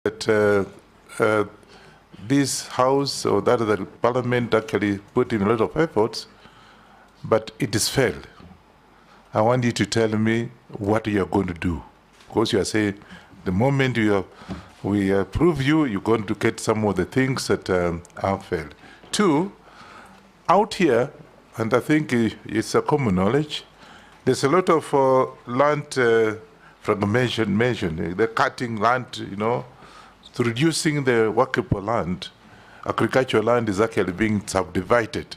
that this House or that the Parliament actually put in a lot of efforts, but it has failed. I want you to tell me what you are going to do, because you are saying the moment we approve you, you're going to get some of the things that have failed. Two, out here, and I think it's a common knowledge, there's a lot of land fragmentation, the cutting land, to reducing the workable land. Agricultural land is actually being subdivided.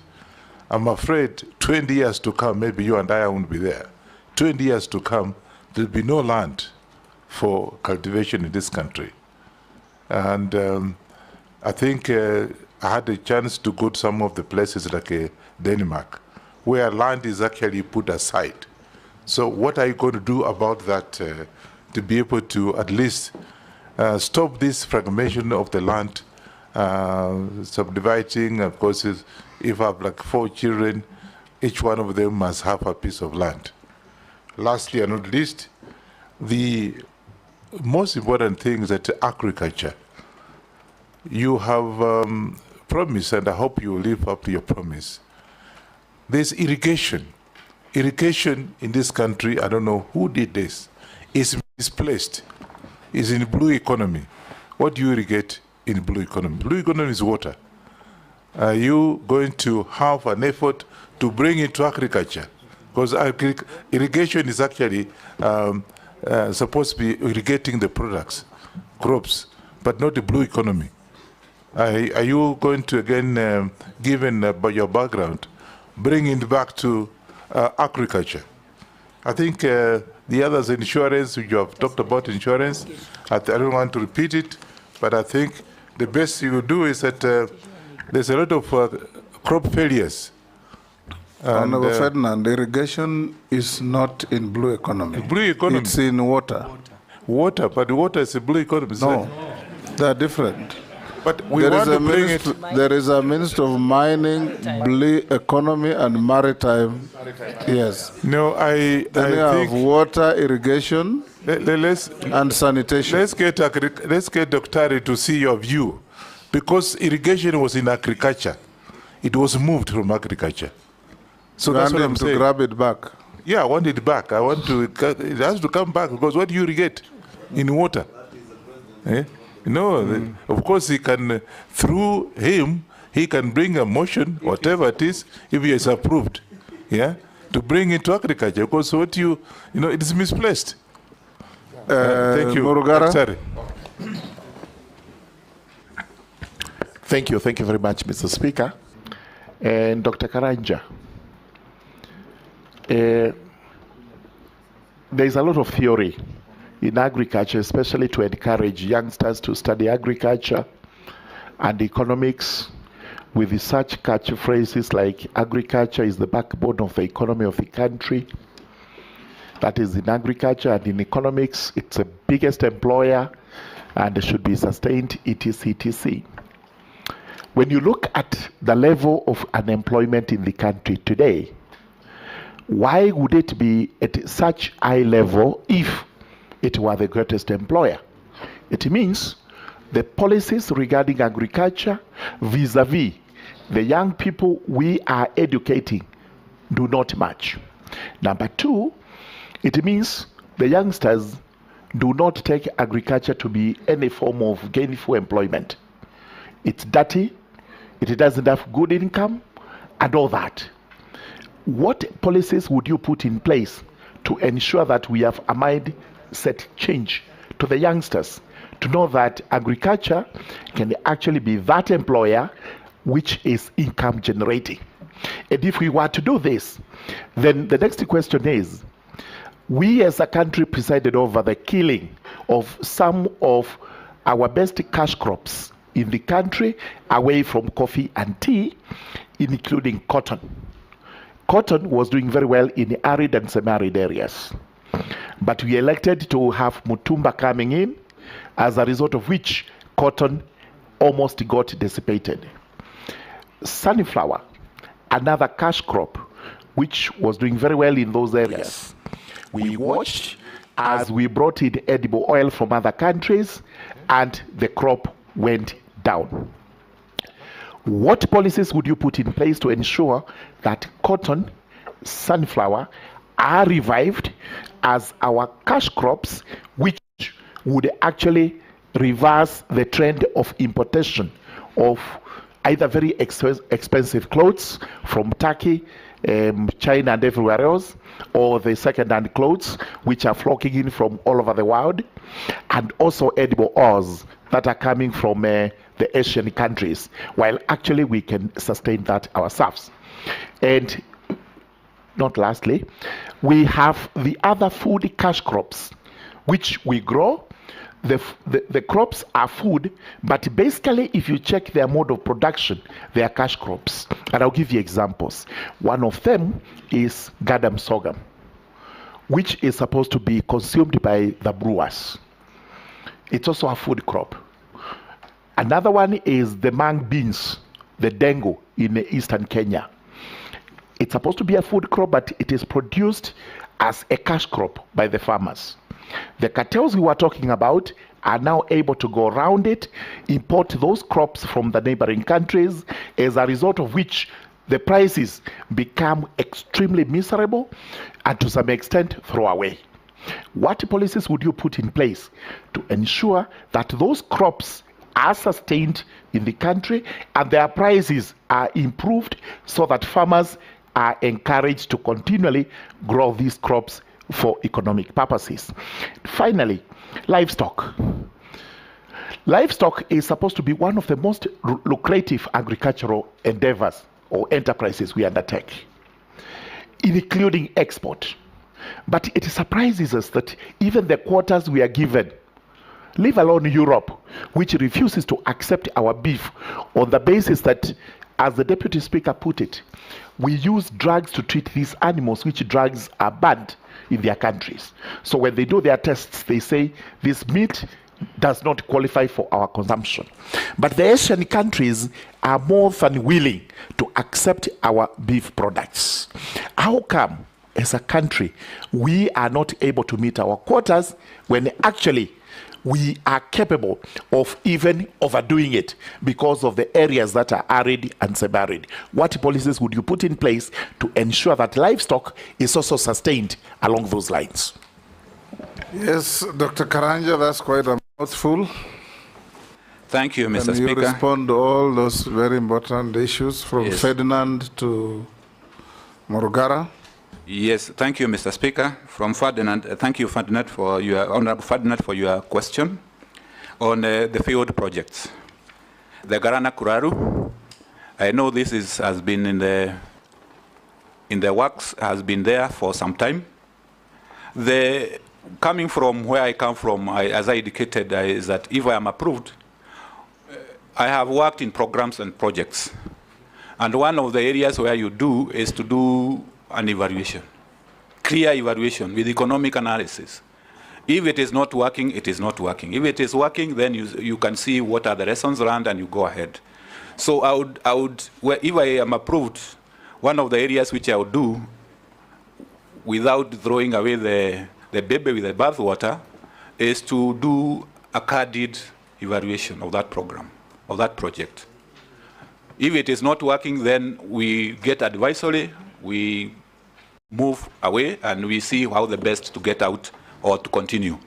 I'm afraid 20 years to come, maybe you and I won't be there. 20 years to come, there'll be no land for cultivation in this country. And I think I had a chance to go to some of the places like Denmark, where land is actually put aside. So what are you going to do about that to be able to at least stop this fragmentation of the land, subdividing? Of course, if I have like 4 children, each one of them must have a piece of land. Lastly and not least, the most important thing is that agriculture. You have promised, and I hope you will live up to your promise. There's irrigation. Irrigation in this country, I don't know who did this, is misplaced. It's in blue economy. What do you irrigate in blue economy? Blue economy is water. Are you going to have an effort to bring it to agriculture? Because irrigation is actually supposed to be irrigating the products, crops, but not the blue economy. Are you going to, again, given by your background, bring it back to agriculture? I think the others, insurance, you have talked about insurance. I don't want to repeat it, but I think the best you will do is that there's a lot of crop failures. Honorable Ferdinand, irrigation is not in blue economy. Blue economy? It's in water. Water, but water is a blue economy. No, they're different. But we want to bring it. There is a Minister of Mining, Blue Economy and Maritime. Yes. No, I think water, irrigation, let's, and sanitation. Let's get Dr. to see your view, because irrigation was in agriculture. It was moved from agriculture. So that's what I'm saying. To grab it back. Yeah, I want it back. I want to. It has to come back, because what do you irrigate in water? Eh? No, of course he can, through him, he can bring a motion, whatever it is, if he is approved, yeah, to bring it to agriculture, because what it is misplaced. Thank you. Murugara. Sorry. Thank you very much, Mr. Speaker. And Dr. Karanja, there is a lot of theory in agriculture, especially to encourage youngsters to study agriculture and economics, with such catchphrases like agriculture is the backbone of the economy of the country. That is, in agriculture and in economics, it's the biggest employer and should be sustained, etc. When you look at the level of unemployment in the country today, why would it be at such high level if it were the greatest employer? It means the policies regarding agriculture vis-a-vis the young people we are educating do not match. Number two, it means the youngsters do not take agriculture to be any form of gainful employment. It's dirty, it doesn't have good income, and all that. What policies would you put in place to ensure that we have a mindset change to the youngsters to know that agriculture can actually be that employer which is income generating? And if we were to do this, then the next question is, we as a country presided over the killing of some of our best cash crops in the country away from coffee and tea, including cotton. Cotton was doing very well in arid and semi-arid areas. But we elected to have Mutumba coming in, as a result of which cotton almost got dissipated. Sunflower, another cash crop, which was doing very well in those areas. We watched as we brought in edible oil from other countries, and the crop went down. What policies would you put in place to ensure that cotton, sunflower are revived as our cash crops, which would actually reverse the trend of importation of either very expensive clothes from Turkey, China and everywhere else, or the second-hand clothes which are flocking in from all over the world, and also edible oils that are coming from the Asian countries, while actually we can sustain that ourselves. And not lastly, we have the other food cash crops which we grow. The crops are food, but basically if you check their mode of production, they are cash crops. And I'll give you examples. One of them is gadam sorghum, which is supposed to be consumed by the brewers. It's also a food crop. Another one is the mung beans, the dengu in eastern Kenya. It's supposed to be a food crop, but it is produced as a cash crop by the farmers. The cartels we were talking about are now able to go around it, import those crops from the neighboring countries, as a result of which the prices become extremely miserable and to some extent throw away. What policies would you put in place to ensure that those crops are sustained in the country and their prices are improved so that farmers are encouraged to continually grow these crops for economic purposes? Finally, livestock. Livestock is supposed to be one of the most lucrative agricultural endeavors or enterprises we undertake, including export. But it surprises us that even the quotas we are given, leave alone Europe, which refuses to accept our beef on the basis that, as the Deputy Speaker put it, we use drugs to treat these animals, which drugs are banned in their countries. So when they do their tests, they say this meat does not qualify for our consumption. But the Asian countries are more than willing to accept our beef products. How come, as a country, we are not able to meet our quotas when actually we are capable of even overdoing it because of the areas that are arid and semi-arid? What policies would you put in place to ensure that livestock is also sustained along those lines? Yes, Dr. Karanja, that's quite a mouthful. Thank you, Mr. And Speaker. you respond to all those very important issues from Yes. Ferdinand to Morugara. Yes, thank you, Mr. Speaker. From Ferdinand, thank you, Ferdinand, for your Honorable Ferdinand, for your question on the field projects. The Garana Kuraru, I know this has been in the works, has been there for some time. Coming from where I come from, as I indicated, is that if I am approved, I have worked in programs and projects. And one of the areas where you do is to do an evaluation, clear evaluation with economic analysis. If it is not working, it is not working. If it is working, then you can see what are the lessons learned and you go ahead. So I would, if I am approved, one of the areas which I would do without throwing away the baby with the bathwater is to do a candid evaluation of that program, of that project. If it is not working, then we get advisory, we move away, and we see how the best to get out or to continue.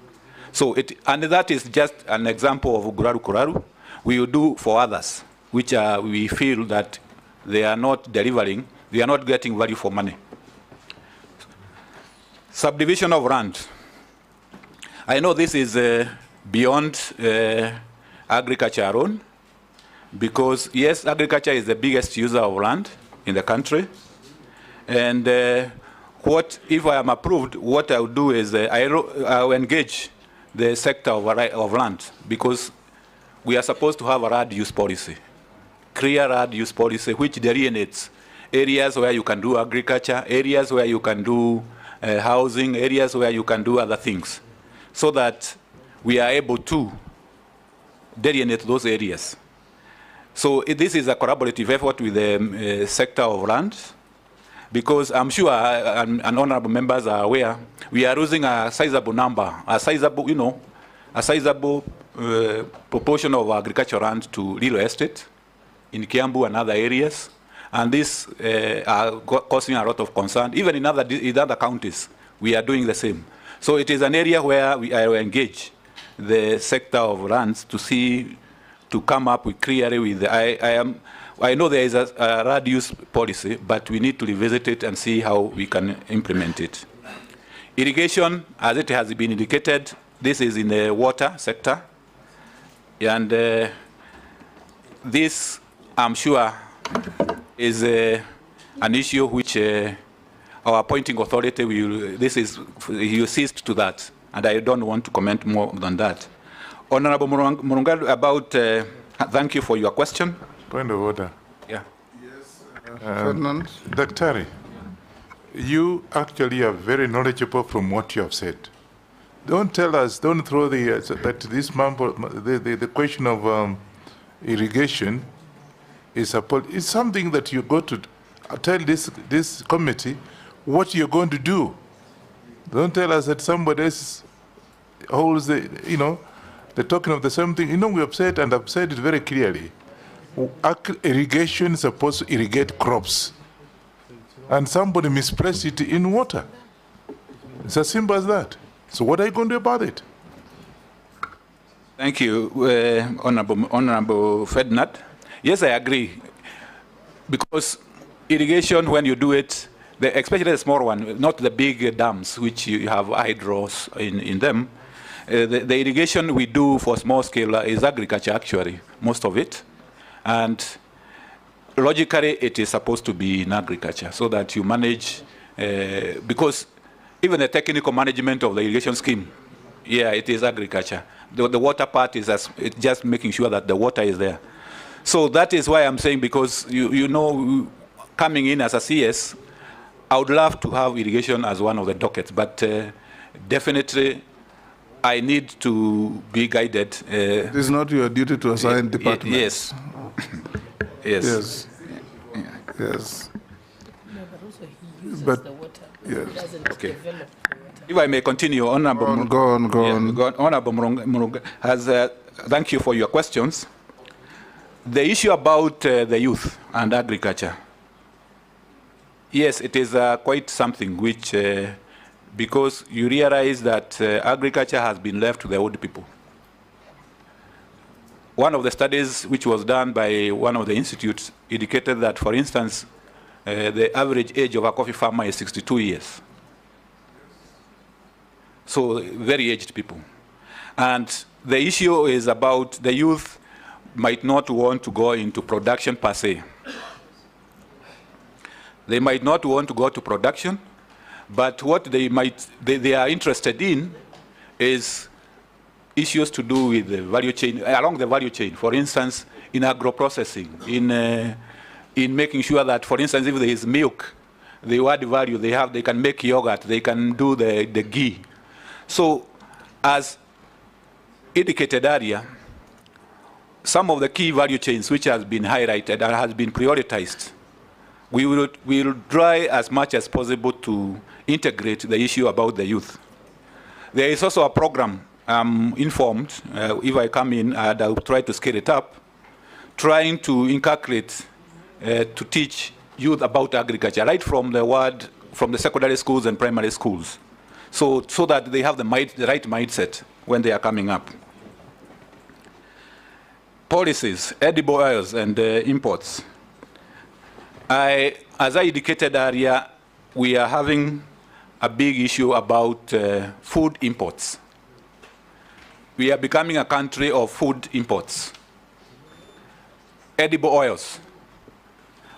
So and that is just an example of Guraru Kuraru. We will do for others, which we feel that they are not delivering, they are not getting value for money. Subdivision of land. I know this is beyond agriculture alone, because yes, agriculture is the biggest user of land in the country. And if I am approved, what I will do is I will engage the sector of land, because we are supposed to have a land use policy, clear land use policy, which delineates areas where you can do agriculture, areas where you can do housing, areas where you can do other things, so that we are able to delineate those areas. So this is a collaborative effort with the sector of land, because I'm sure, and honorable members are aware, we are losing a sizable number, a sizable, a sizable proportion of agricultural land to real estate in Kiambu and other areas. And these are causing a lot of concern. Even in other counties, we are doing the same. So it is an area where we engage the sector of lands to come up with clearly with I know there is a land use policy, but we need to revisit it and see how we can implement it. Irrigation, as it has been indicated, this is in the water sector. And this, I'm sure, is an issue which our appointing authority will assist to that. And I don't want to comment more than that. Honorable Murunga, about, thank you for your question. Point of order. Yeah. Yes, Ferdinand. Daktari, you actually are very knowledgeable from what you have said. Don't tell us, don't throw that this the question of irrigation is it's something that you go to tell this committee what you're going to do. Don't tell us that somebody else holds they're talking of the same thing. We have said, and I've said it very clearly, irrigation is supposed to irrigate crops. And somebody misplaced it in water. It's as simple as that. So what are you going to do about it? Thank you, Honorable Ferdinand. Yes, I agree. Because irrigation, when you do it, especially the small one, not the big dams, which you have hydros in them, the irrigation we do for small scale is agriculture, actually, most of it. And logically, it is supposed to be in agriculture so that you manage, because even the technical management of the irrigation scheme, yeah, it is agriculture. The water part is it's just making sure that the water is there. So that is why I'm saying, because coming in as a CS, I would love to have irrigation as one of the dockets, but definitely I need to be guided. It is not your duty to assign department. Yes. Yes. Yes. Yes. No, but also he uses But- the water. yes. He doesn't Okay. develop the water. If I may continue, Honorable Go on. Honorable Murunga has, thank you for your questions. The issue about the youth and agriculture. Yes, it is quite something which, because you realize that agriculture has been left to the old people. One of the studies which was done by one of the institutes indicated that, for instance, the average age of a coffee farmer is 62 years. So very aged people. And the issue is about the youth might not want to go into production per se. They might not want to go to production, but what they are interested in is issues to do with the value chain, along the value chain. For instance, in agro-processing, in making sure that, for instance, if there is milk, they add value, they can make yogurt, they can do the ghee. So, as indicated earlier, some of the key value chains which has been highlighted and has been prioritized, we will try as much as possible to integrate the issue about the youth. There is also a program, I'm informed, if I come in, and I'll try to scale it up, trying to inculcate, to teach youth about agriculture, right from the secondary schools and primary schools, so that they have the right mindset when they are coming up. Policies, edible oils and imports. As I indicated earlier, we are having a big issue about food imports. We are becoming a country of food imports. Edible oils.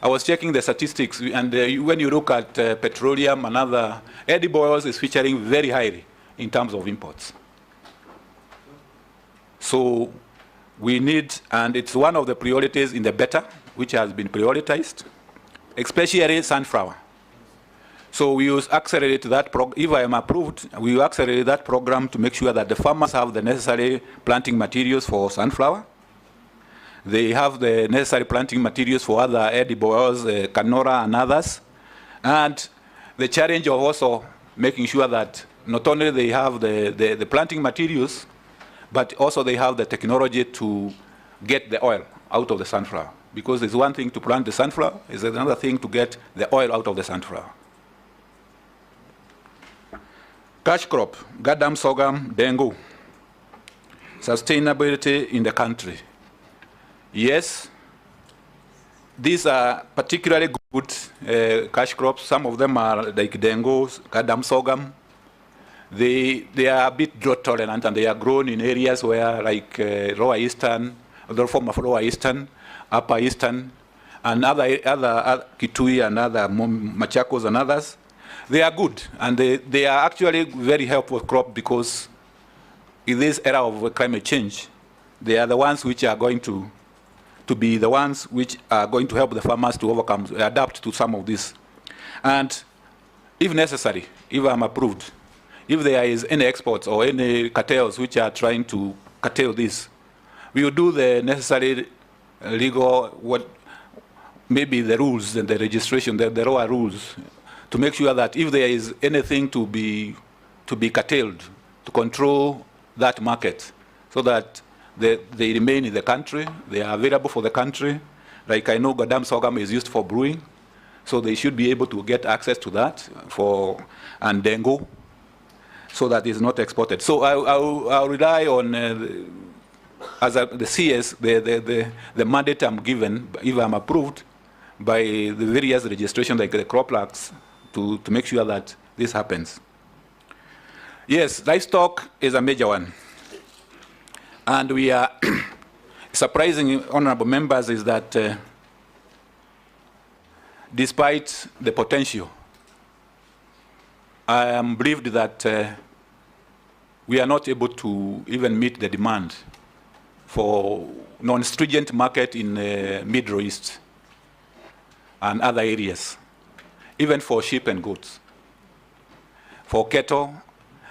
I was checking the statistics, and when you look at petroleum and other, edible oils is featuring very highly in terms of imports. So we need, and it's one of the priorities in the BETA, which has been prioritized, especially sunflower. So we will accelerate that if I am approved, we will accelerate that program to make sure that the farmers have the necessary planting materials for sunflower. They have the necessary planting materials for other edible oils, canola and others. And the challenge of also making sure that not only they have the planting materials, but also they have the technology to get the oil out of the sunflower. Because it's one thing to plant the sunflower, it's another thing to get the oil out of the sunflower. Cash crop, gadam, sorghum, dengu. Sustainability in the country. Yes, these are particularly good cash crops. Some of them are like dengu, gadam, sorghum. They are a bit drought tolerant, and they are grown in areas where, like Lower Eastern, the form of Lower Eastern, Upper Eastern, and other Kitui and other Machakos and others. They are good, and they are actually very helpful crop, because in this era of climate change, they are the ones which are going to be the ones which are going to help the farmers to adapt to some of this. And if necessary, if I'm approved, if there is any exports or any cartels which are trying to curtail this, we will do the necessary legal, maybe the rules and the registration, the raw rules, to make sure that if there is anything to be curtailed, to control that market, so that they remain in the country, they are available for the country. Like I know gadam sorghum is used for brewing, so they should be able to get access to that and dengu, so that it's not exported. So I'll rely on, as the CS, the mandate I'm given, if I'm approved, by the various registrations like the crop acts, to make sure that this happens. Yes, livestock is a major one. And we are surprising, honorable members, is that despite the potential, I am believed that we are not able to even meet the demand for non-stringent market in Middle East and other areas, even for sheep and goats. For cattle,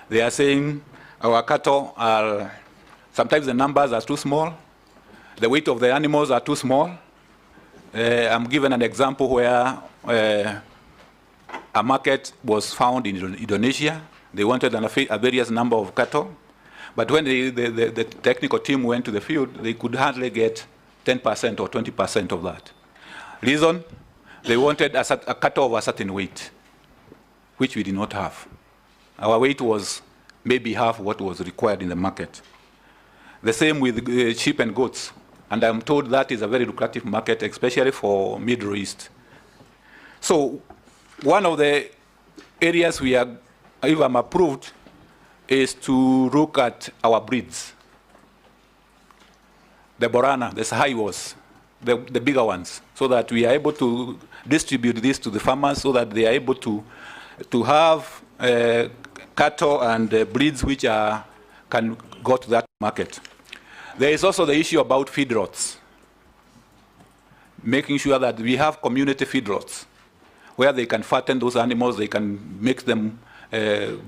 they are saying our cattle are, sometimes the numbers are too small, the weight of the animals are too small. I'm given an example where a market was found in Indonesia. They wanted a various number of cattle, but when the technical team went to the field, they could hardly get 10% or 20% of that. Reason? They wanted a cattle of a certain weight, which we did not have. Our weight was maybe half what was required in the market. The same with sheep and goats. And I'm told that is a very lucrative market, especially for Middle East. So one of the areas we are, if I'm approved, is to look at our breeds. The Borana, the Sahaiwas, the bigger ones, so that we are able to distribute this to the farmers, so that they are able to have cattle and breeds which can go to that market. There is also the issue about feedlots, making sure that we have community feedlots where they can fatten those animals, they can make them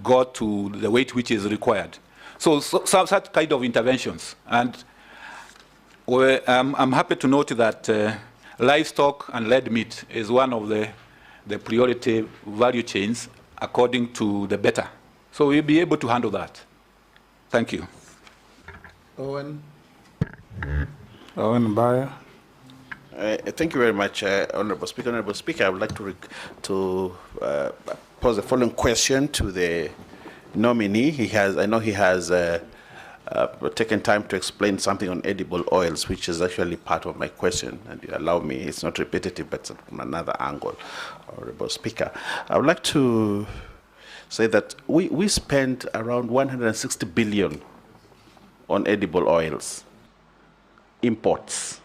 go to the weight which is required. So such kind of interventions. And I'm happy to note that livestock and lead meat is one of the priority value chains according to the BETA. So we'll be able to handle that. Thank you. Owen Bayer. Thank you very much, Honorable Speaker. Honorable Speaker, I would like to pose the following question to the nominee. I know he has taken time to explain something on edible oils, which is actually part of my question, and you allow me, it's not repetitive, but from another angle. Honorable Speaker, I would like to say that we spent around 160 billion on edible oils imports.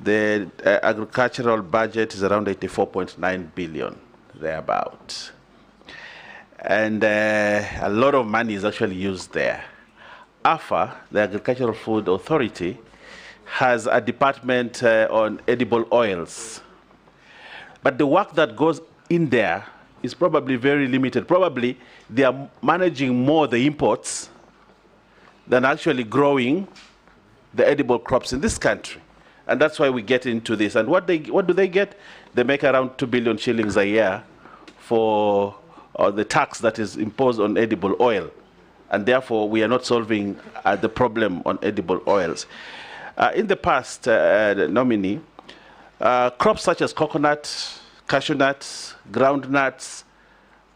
The agricultural budget is around 84.9 billion, thereabout. And a lot of money is actually used there. AFA, the Agricultural Food Authority, has a department on edible oils. But the work that goes in there is probably very limited. Probably they are managing more the imports than actually growing the edible crops in this country. And that's why we get into this. And what do they get? They make around 2 billion shillings a year for the tax that is imposed on edible oil. and therefore we are not solving the problem on edible oils. In the past, the nominee, crops such as coconut, cashew nuts, groundnuts,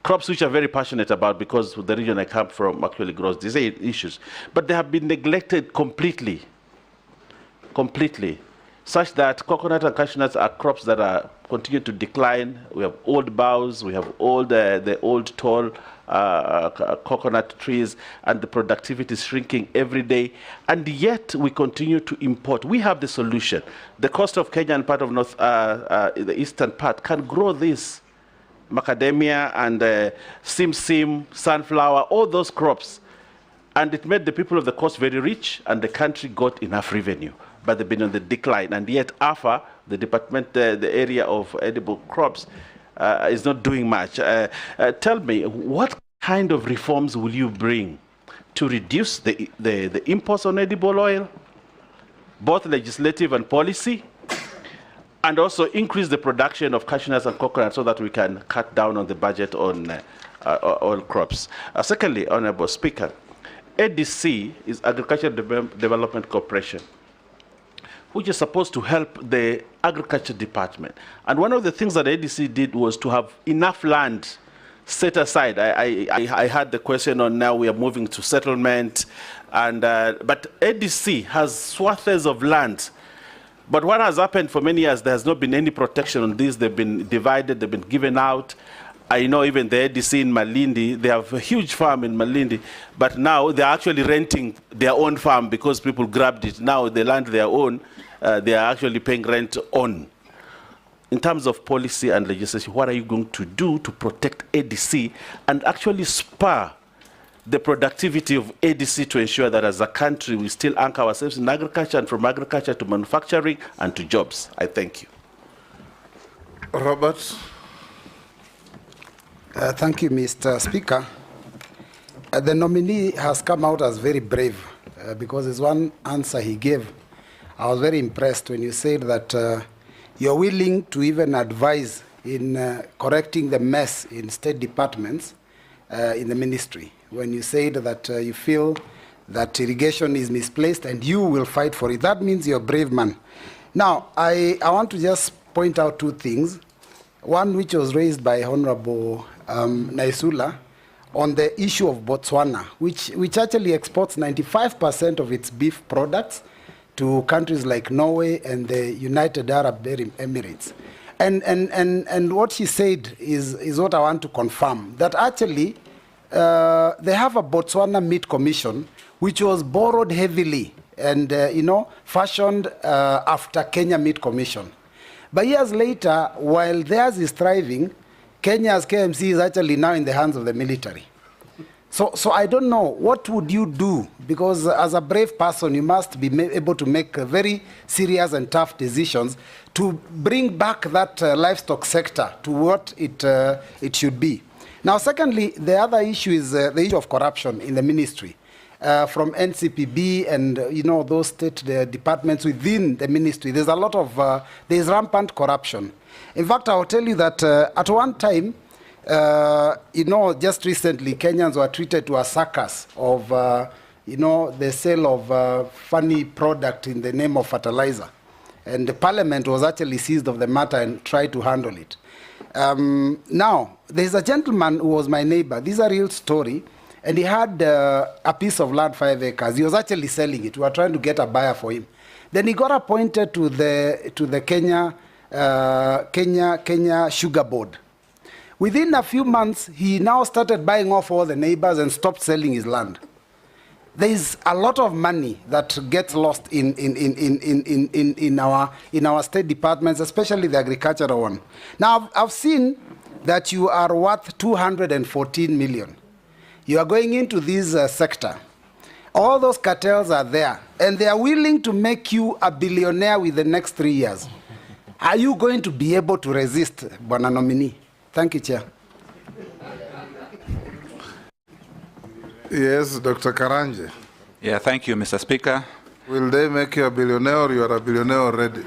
crops which I'm very passionate about because the region I come from actually grows these issues, but they have been neglected completely, such that coconut and cashew nuts are crops that are continue to decline. We have old boughs, we have the old tall coconut trees, and the productivity is shrinking every day, and yet we continue to import. We have the solution. The coast of Kenya and part of the eastern part can grow this macadamia and simsim, sunflower, all those crops, and it made the people of the coast very rich, and the country got enough revenue. But they've been on the decline, and yet AFA, the department, the area of edible crops, is not doing much. Tell me, what kind of reforms will you bring to reduce the imports on edible oil, both legislative and policy, and also increase the production of cashew nuts and coconut so that we can cut down on the budget on oil crops? Secondly, Honorable Speaker, ADC is Agricultural Development Corporation, which is supposed to help the agriculture department. And one of the things that ADC did was to have enough land set aside. I had the question on now we are moving to settlement, and but ADC has swathes of land. But what has happened for many years, there has not been any protection on these. They've been divided, they've been given out. I know even the ADC in Malindi, they have a huge farm in Malindi, but now they're actually renting their own farm because people grabbed it. Now the land they own, they are actually paying rent on. In terms of policy and legislation, what are you going to do to protect ADC and actually spur the productivity of ADC to ensure that as a country we still anchor ourselves in agriculture, and from agriculture to manufacturing and to jobs? I thank you. Robert. Thank you, Mr. Speaker. The nominee has come out as very brave because there's one answer he gave. I was very impressed when you said that you're willing to even advise in correcting the mess in state departments in the ministry. When you said that you feel that irrigation is misplaced and you will fight for it, that means you're a brave man. Now, I want to just point out two things. One which was raised by Honorable Naisula on the issue of Botswana, which actually exports 95% of its beef products to countries like Norway and the United Arab Emirates. And what she said is what I want to confirm, that actually they have a Botswana Meat Commission, which was borrowed heavily and fashioned after Kenya Meat Commission. But years later, while theirs is thriving, Kenya's KMC is actually now in the hands of the military. So I don't know, what would you do? Because as a brave person, you must be able to make very serious and tough decisions to bring back that livestock sector to what it should be. Now, secondly, the other issue is the issue of corruption in the ministry. From NCPB and those state departments within the ministry, there's a lot of there's rampant corruption. In fact, I will tell you that at one time, just recently, Kenyans were treated to a circus of the sale of funny product in the name of fertilizer, and the parliament was actually seized of the matter and tried to handle it. Now, there's a gentleman who was my neighbor. This is a real story. And he had a piece of land, 5 acres. He was actually selling it. We were trying to get a buyer for him. Then he got appointed to the Kenya Sugar Board. Within a few months, he now started buying off all the neighbors and stopped selling his land. There is a lot of money that gets lost in our state departments, especially the agricultural one. Now, I've seen that you are worth 214 million. You are going into this sector. All those cartels are there, and they are willing to make you a billionaire with the next 3 years. Are you going to be able to resist, Bwana Nominee? Thank you, Chair. Yes, Dr. Karanje. Yeah, thank you, Mr. Speaker. Will they make you a billionaire, or you are a billionaire already?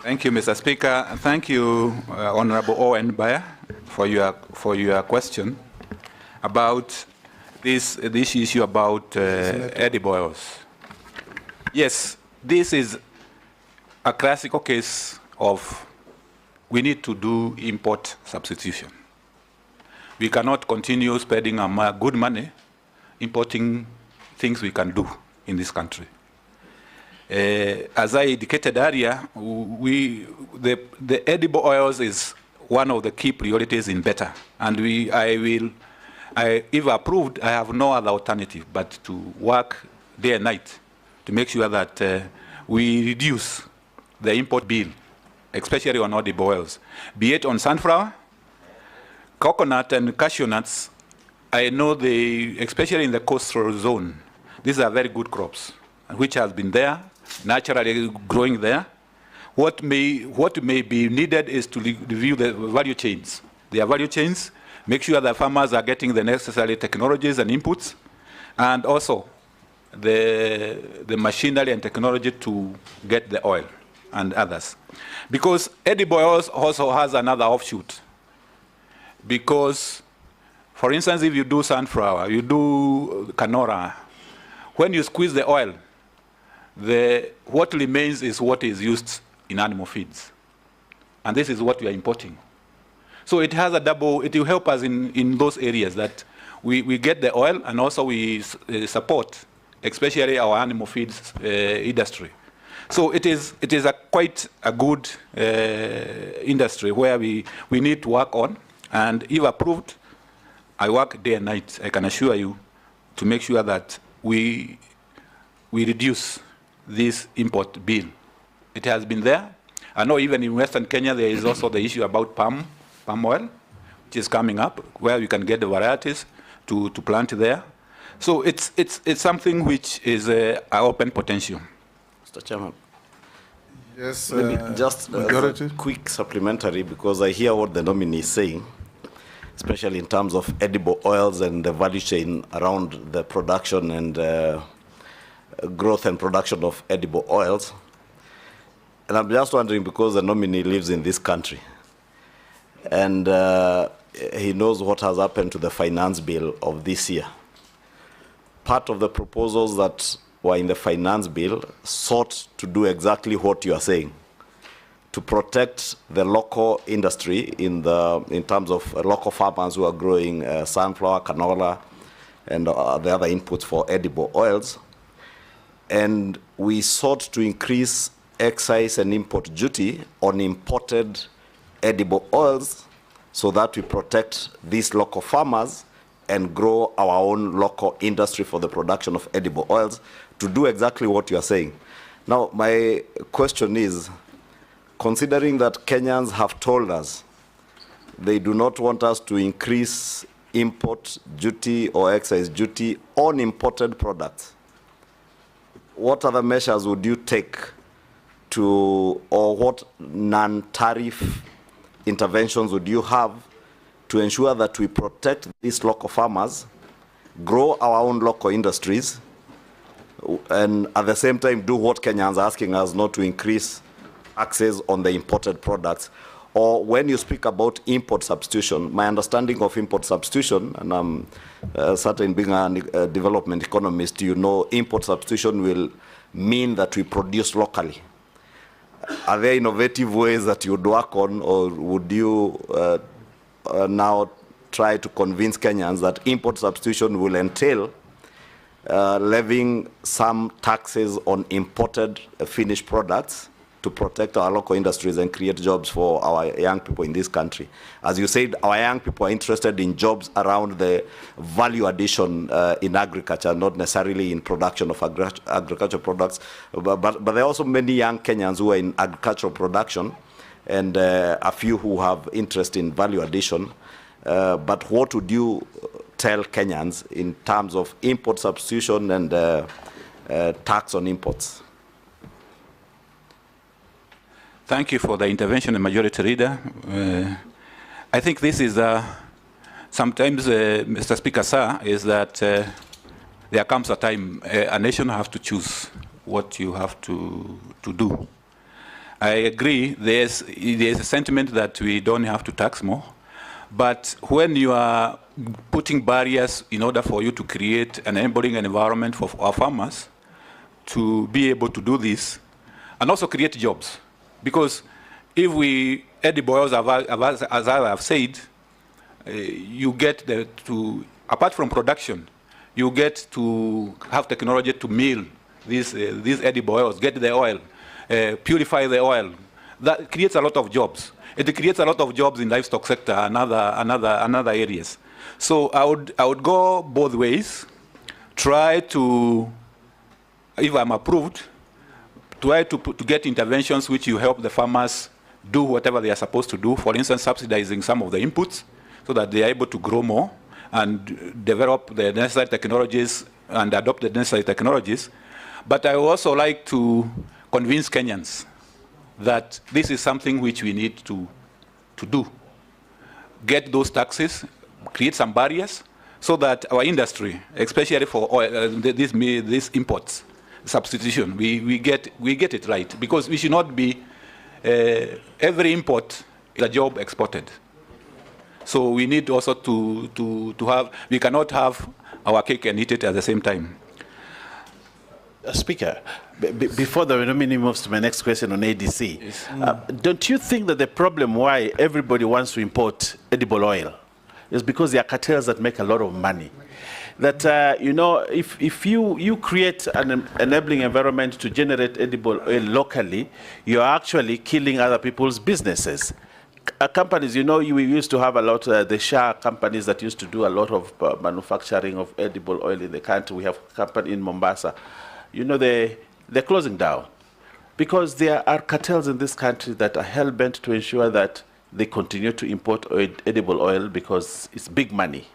Thank you, Mr. Speaker. Thank you, Honorable Owen Bayer, for your question. about this issue about edible oils. Yes, this is a classical case of we need to do import substitution. We cannot continue spending our good money importing things we can do in this country. As I indicated earlier, the edible oils is one of the key priorities in BETA, and if approved, I have no other alternative but to work day and night to make sure that we reduce the import bill, especially on edible oils, be it on sunflower, coconut, and cashew nuts. I know especially in the coastal zone, these are very good crops, which has been there, naturally growing there. What may be needed is to review the value chains. Their value chains, make sure that farmers are getting the necessary technologies and inputs, and also the machinery and technology to get the oil and others. Because edible oils also has another offshoot. Because, for instance, if you do sunflower, you do canola, when you squeeze the oil, what remains is what is used in animal feeds. And this is what we are importing. So it has it will help us in those areas that we get the oil, and also we support, especially our animal feeds industry. So it is quite a good industry where we need to work on. And if approved, I work day and night, I can assure you, to make sure that we reduce this import bill. It has been there. I know even in Western Kenya, there is also the issue about palm oil, which is coming up, where you can get the varieties to plant there. So it's something which is an open potential. Mr. Chairman. Yes, Maybe just majority. a quick supplementary, because I hear what the nominee is saying, especially in terms of edible oils and the value chain around the production and growth and production of edible oils. And I'm just wondering, because the nominee lives in this country, and he knows what has happened to the finance bill of this year. Part of the proposals that were in the finance bill sought to do exactly what you are saying, to protect the local industry in terms of local farmers who are growing sunflower, canola, and the other inputs for edible oils. And we sought to increase excise and import duty on imported edible oils so that we protect these local farmers and grow our own local industry for the production of edible oils, to do exactly what you are saying. Now, my question is, considering that Kenyans have told us they do not want us to increase import duty or excise duty on imported products, what other measures would you take or what non-tariff interventions would you have to ensure that we protect these local farmers, grow our own local industries, and at the same time do what Kenyans are asking us, not to increase access on the imported products? Or when you speak about import substitution, my understanding of import substitution, and I'm certain being a development economist, you know import substitution will mean that we produce locally. Are there innovative ways that you would work on, or would you now try to convince Kenyans that import substitution will entail levying some taxes on imported finished products to protect our local industries and create jobs for our young people in this country? As you said, our young people are interested in jobs around the value addition in agriculture, not necessarily in production of agricultural products. But there are also many young Kenyans who are in agricultural production, and a few who have interest in value addition. But what would you tell Kenyans in terms of import substitution and tax on imports? Thank you for the intervention, Majority Leader. I think this is sometimes, Mr. Speaker, sir, is that there comes a time a nation has to choose what you have to do. I agree, there's a sentiment that we don't have to tax more, but when you are putting barriers in order for you to create an enabling environment for our farmers to be able to do this, and also create jobs. Because if we edible oils, as I have said, you get apart from production, you get to have technology to mill these edible oils, get the oil, purify the oil. That creates a lot of jobs. It creates a lot of jobs in livestock sector and other areas. So I would go both ways. Try to, if I'm approved, try to get interventions which you help the farmers do whatever they are supposed to do. For instance, subsidizing some of the inputs so that they are able to grow more and develop the necessary technologies and adopt the necessary technologies. But I would also like to convince Kenyans that this is something which we need to do. Get those taxes, create some barriers so that our industry, especially for oil, these imports, substitution, we get it right. Because we should not be, every import is a job exported. So we need also to have, we cannot have our cake and eat it at the same time. Speaker, before the nominee moves to my next question on ADC, yes. Don't you think that the problem why everybody wants to import edible oil is because there are cartels that make a lot of money? That, you know, if you create an enabling environment to generate edible oil locally, you're actually killing other people's businesses. Companies, you know, we used to have a lot, the Shah companies that used to do a lot of manufacturing of edible oil in the country. We have a company in Mombasa. You know, they're closing down because there are cartels in this country that are hell-bent to ensure that they continue to import edible oil because it's big money.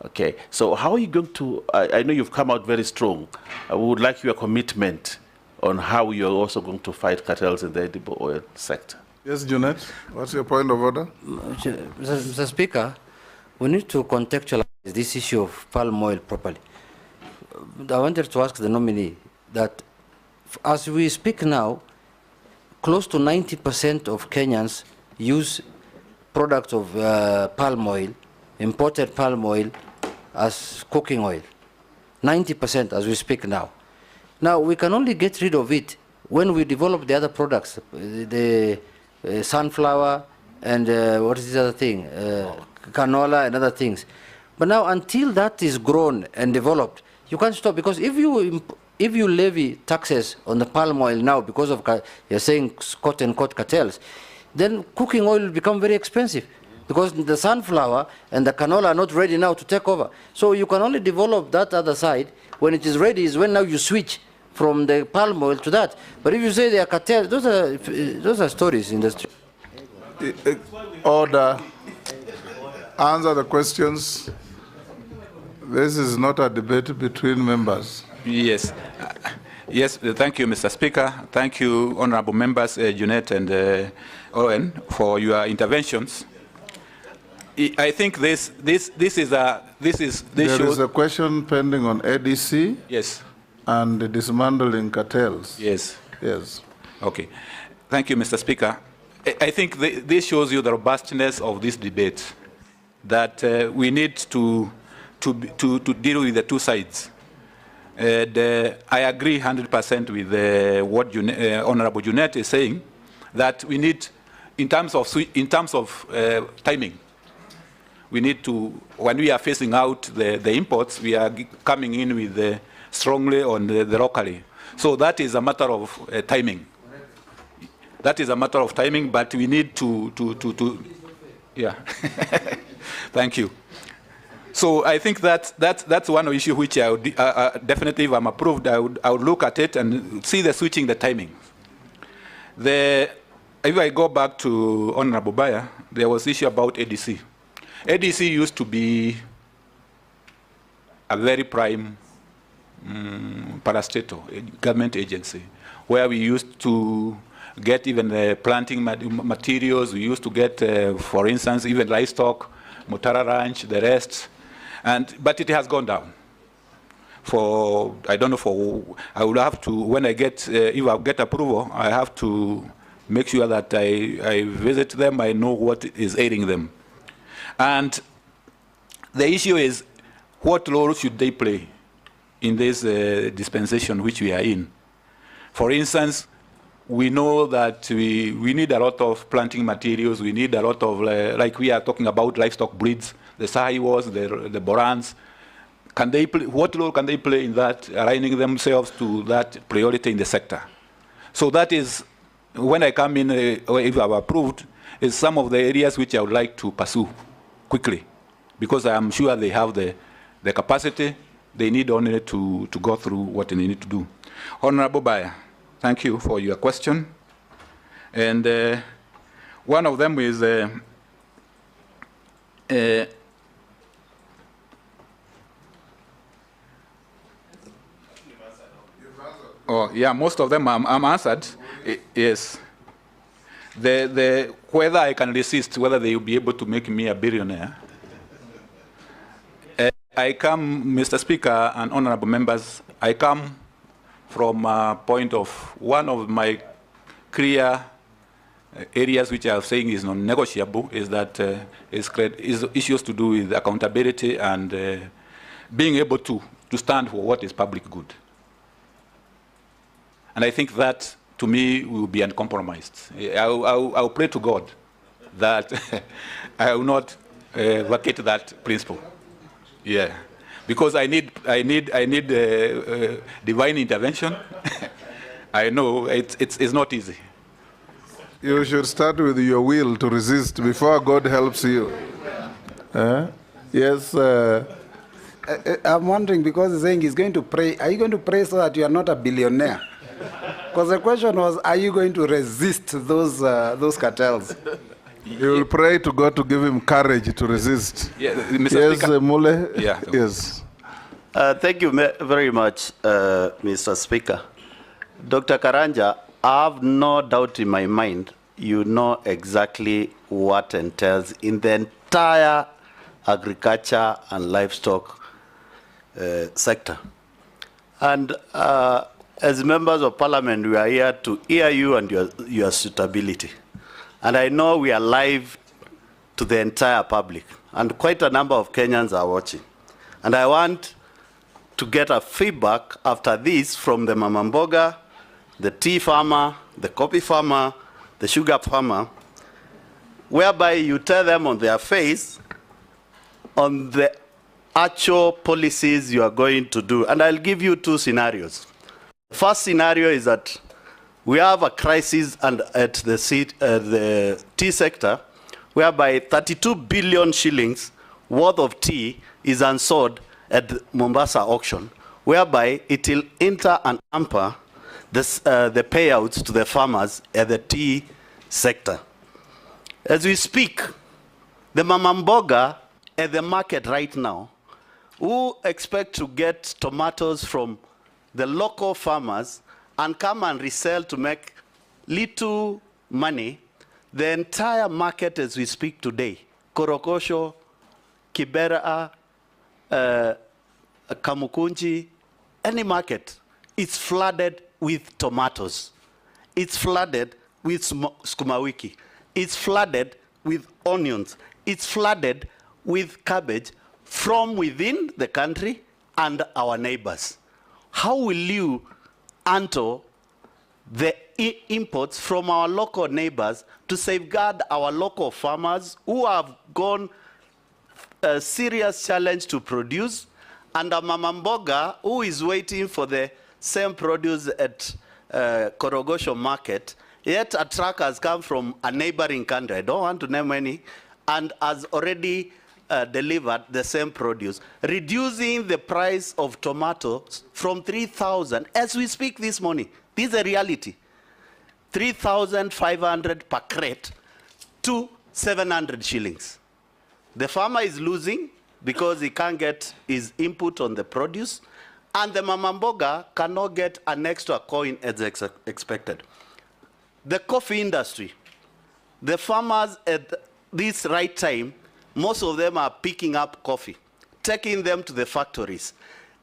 Okay, so how are you going to, I know you've come out very strong. I would like your commitment on how you're also going to fight cartels in the edible oil sector. Yes, Junet, what's your point of order? Mr. Speaker, we need to contextualize this issue of palm oil properly. I wanted to ask the nominee that as we speak now, close to 90% of Kenyans use products of palm oil, imported palm oil, as cooking oil. 90% as we speak now. Now, we can only get rid of it when we develop the other products, the sunflower and what is the other thing? Canola and other things. But now, until that is grown and developed, you can't stop, because if you levy taxes on the palm oil now because of, you're saying, quote-unquote cartels, then cooking oil will become very expensive because the sunflower and the canola are not ready now to take over. So you can only develop that other side. When it is ready is when now you switch from the palm oil to that. But if you say they are cartels, those are stories in the street. Order. Answer the questions. This is not a debate between members. Yes. Yes, thank you, Mr. Speaker. Thank you, honorable members, Junet and Owen, for your interventions. I think there is a question pending on ADC. Yes. And the dismantling cartels. Yes. Yes. Okay. Thank you, Mr. Speaker. I think this shows you the robustness of this debate, that we need to deal with the two sides. And I agree 100% with what Honorable Junet is saying, that we need, in terms of timing, we need to, when we are phasing out the imports, we are coming in with strongly on the locally. So that is a matter of timing. That is a matter of timing, but we need to yeah. Thank you. So I think that's one issue which I would definitely, if I'm approved, I would look at it and see the switching the timing. If I go back to Honorable Baya, there was issue about ADC. ADC used to be a very prime parastatal government agency, where we used to get even planting materials. We used to get, for instance, even livestock, Mutara Ranch, the rest. But it has gone down. I don't know, I will have to, when I get, if I get approval, I have to make sure that I visit them, I know what is ailing them. And the issue is what role should they play in this dispensation which we are in? For instance, we know that we need a lot of planting materials. We need a lot of, like we are talking about livestock breeds, the sahiwas, the borans. Can they play, what role can they play in that, aligning themselves to that priority in the sector? So that is, when I come in, if I'm approved, is some of the areas which I would like to pursue quickly, because I am sure they have the capacity. They need only to go through what they need to do. Honorable Bayer, thank you for your question. And one of them is, oh, yeah, most of them I'm answered. Yes. Whether I can resist, whether they will be able to make me a billionaire. I come, Mr. Speaker and honorable members, I come from a point of one of my clear areas which I am saying is non-negotiable is that is issues to do with accountability and being able to stand for what is public good. And I think that, to me, will be uncompromised. I'll pray to God that I will not vacate that principle. Yeah, because I need divine intervention. I know it's not easy. You should start with your will to resist before God helps you. Yes. I'm wondering, because he's saying he's going to pray. Are you going to pray so that you are not a billionaire? Because the question was, are you going to resist those cartels? You will pray to God to give him courage to resist. Yeah, Mr. Yes, Mule. Yeah. Yes. Thank you very much, Mr. Speaker. Dr. Karanja, I have no doubt in my mind you know exactly what entails in the entire agriculture and livestock sector. And as members of parliament, we are here to hear you and your suitability. And I know we are live to the entire public, and quite a number of Kenyans are watching. And I want to get a feedback after this from the Mamamboga, the tea farmer, the coffee farmer, the sugar farmer, whereby you tell them on their face on the actual policies you are going to do. And I'll give you two scenarios. The first scenario is that we have a crisis at the tea sector, whereby 32 billion shillings worth of tea is unsold at the Mombasa auction, whereby it will enter and hamper the payouts to the farmers at the tea sector. As we speak, the Mamamboga at the market right now, who expect to get tomatoes from the local farmers and come and resell to make little money, the entire market as we speak today, Korokosho, Kibera, Kamukunji, any market, it's flooded with tomatoes. It's flooded with skumawiki. It's flooded with onions. It's flooded with cabbage from within the country and our neighbors. How will you handle the imports from our local neighbors to safeguard our local farmers who have gone a serious challenge to produce, and a Mamamboga who is waiting for the same produce at Korogosho market, yet a truck has come from a neighboring country, I don't want to name any, and has already delivered the same produce, reducing the price of tomatoes from 3,000, as we speak this morning. This is a reality. 3,500 per crate to 700 shillings. The farmer is losing because he can't get his input on the produce, and the Mamamboga cannot get an extra coin as expected. The coffee industry, the farmers at this right time, most of them are picking up coffee, taking them to the factories.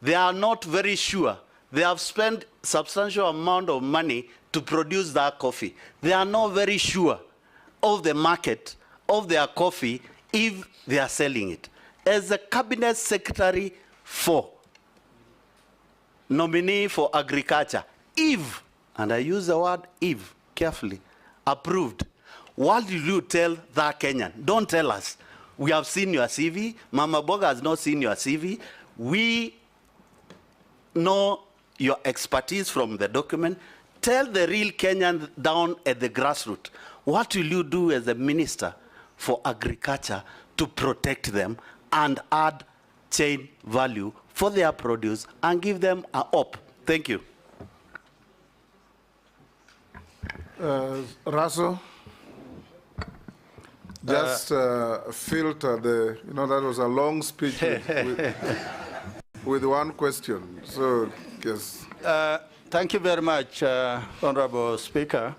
They are not very sure. They have spent substantial amount of money to produce that coffee. They are not very sure of the market of their coffee if they are selling it. as a Cabinet Secretary for nominee for agriculture, if, and I use the word if carefully, approved, what did you tell that Kenyan? Don't tell us. We have seen your CV. Mama Boga has not seen your CV. We know your expertise from the document. Tell the real Kenyan down at the grassroots, what will you do as a minister for agriculture to protect them and add chain value for their produce and give them a hope? Thank you. Russell, just filter the, that was a long speech with one question. So, yes. Thank you very much, Honorable Speaker.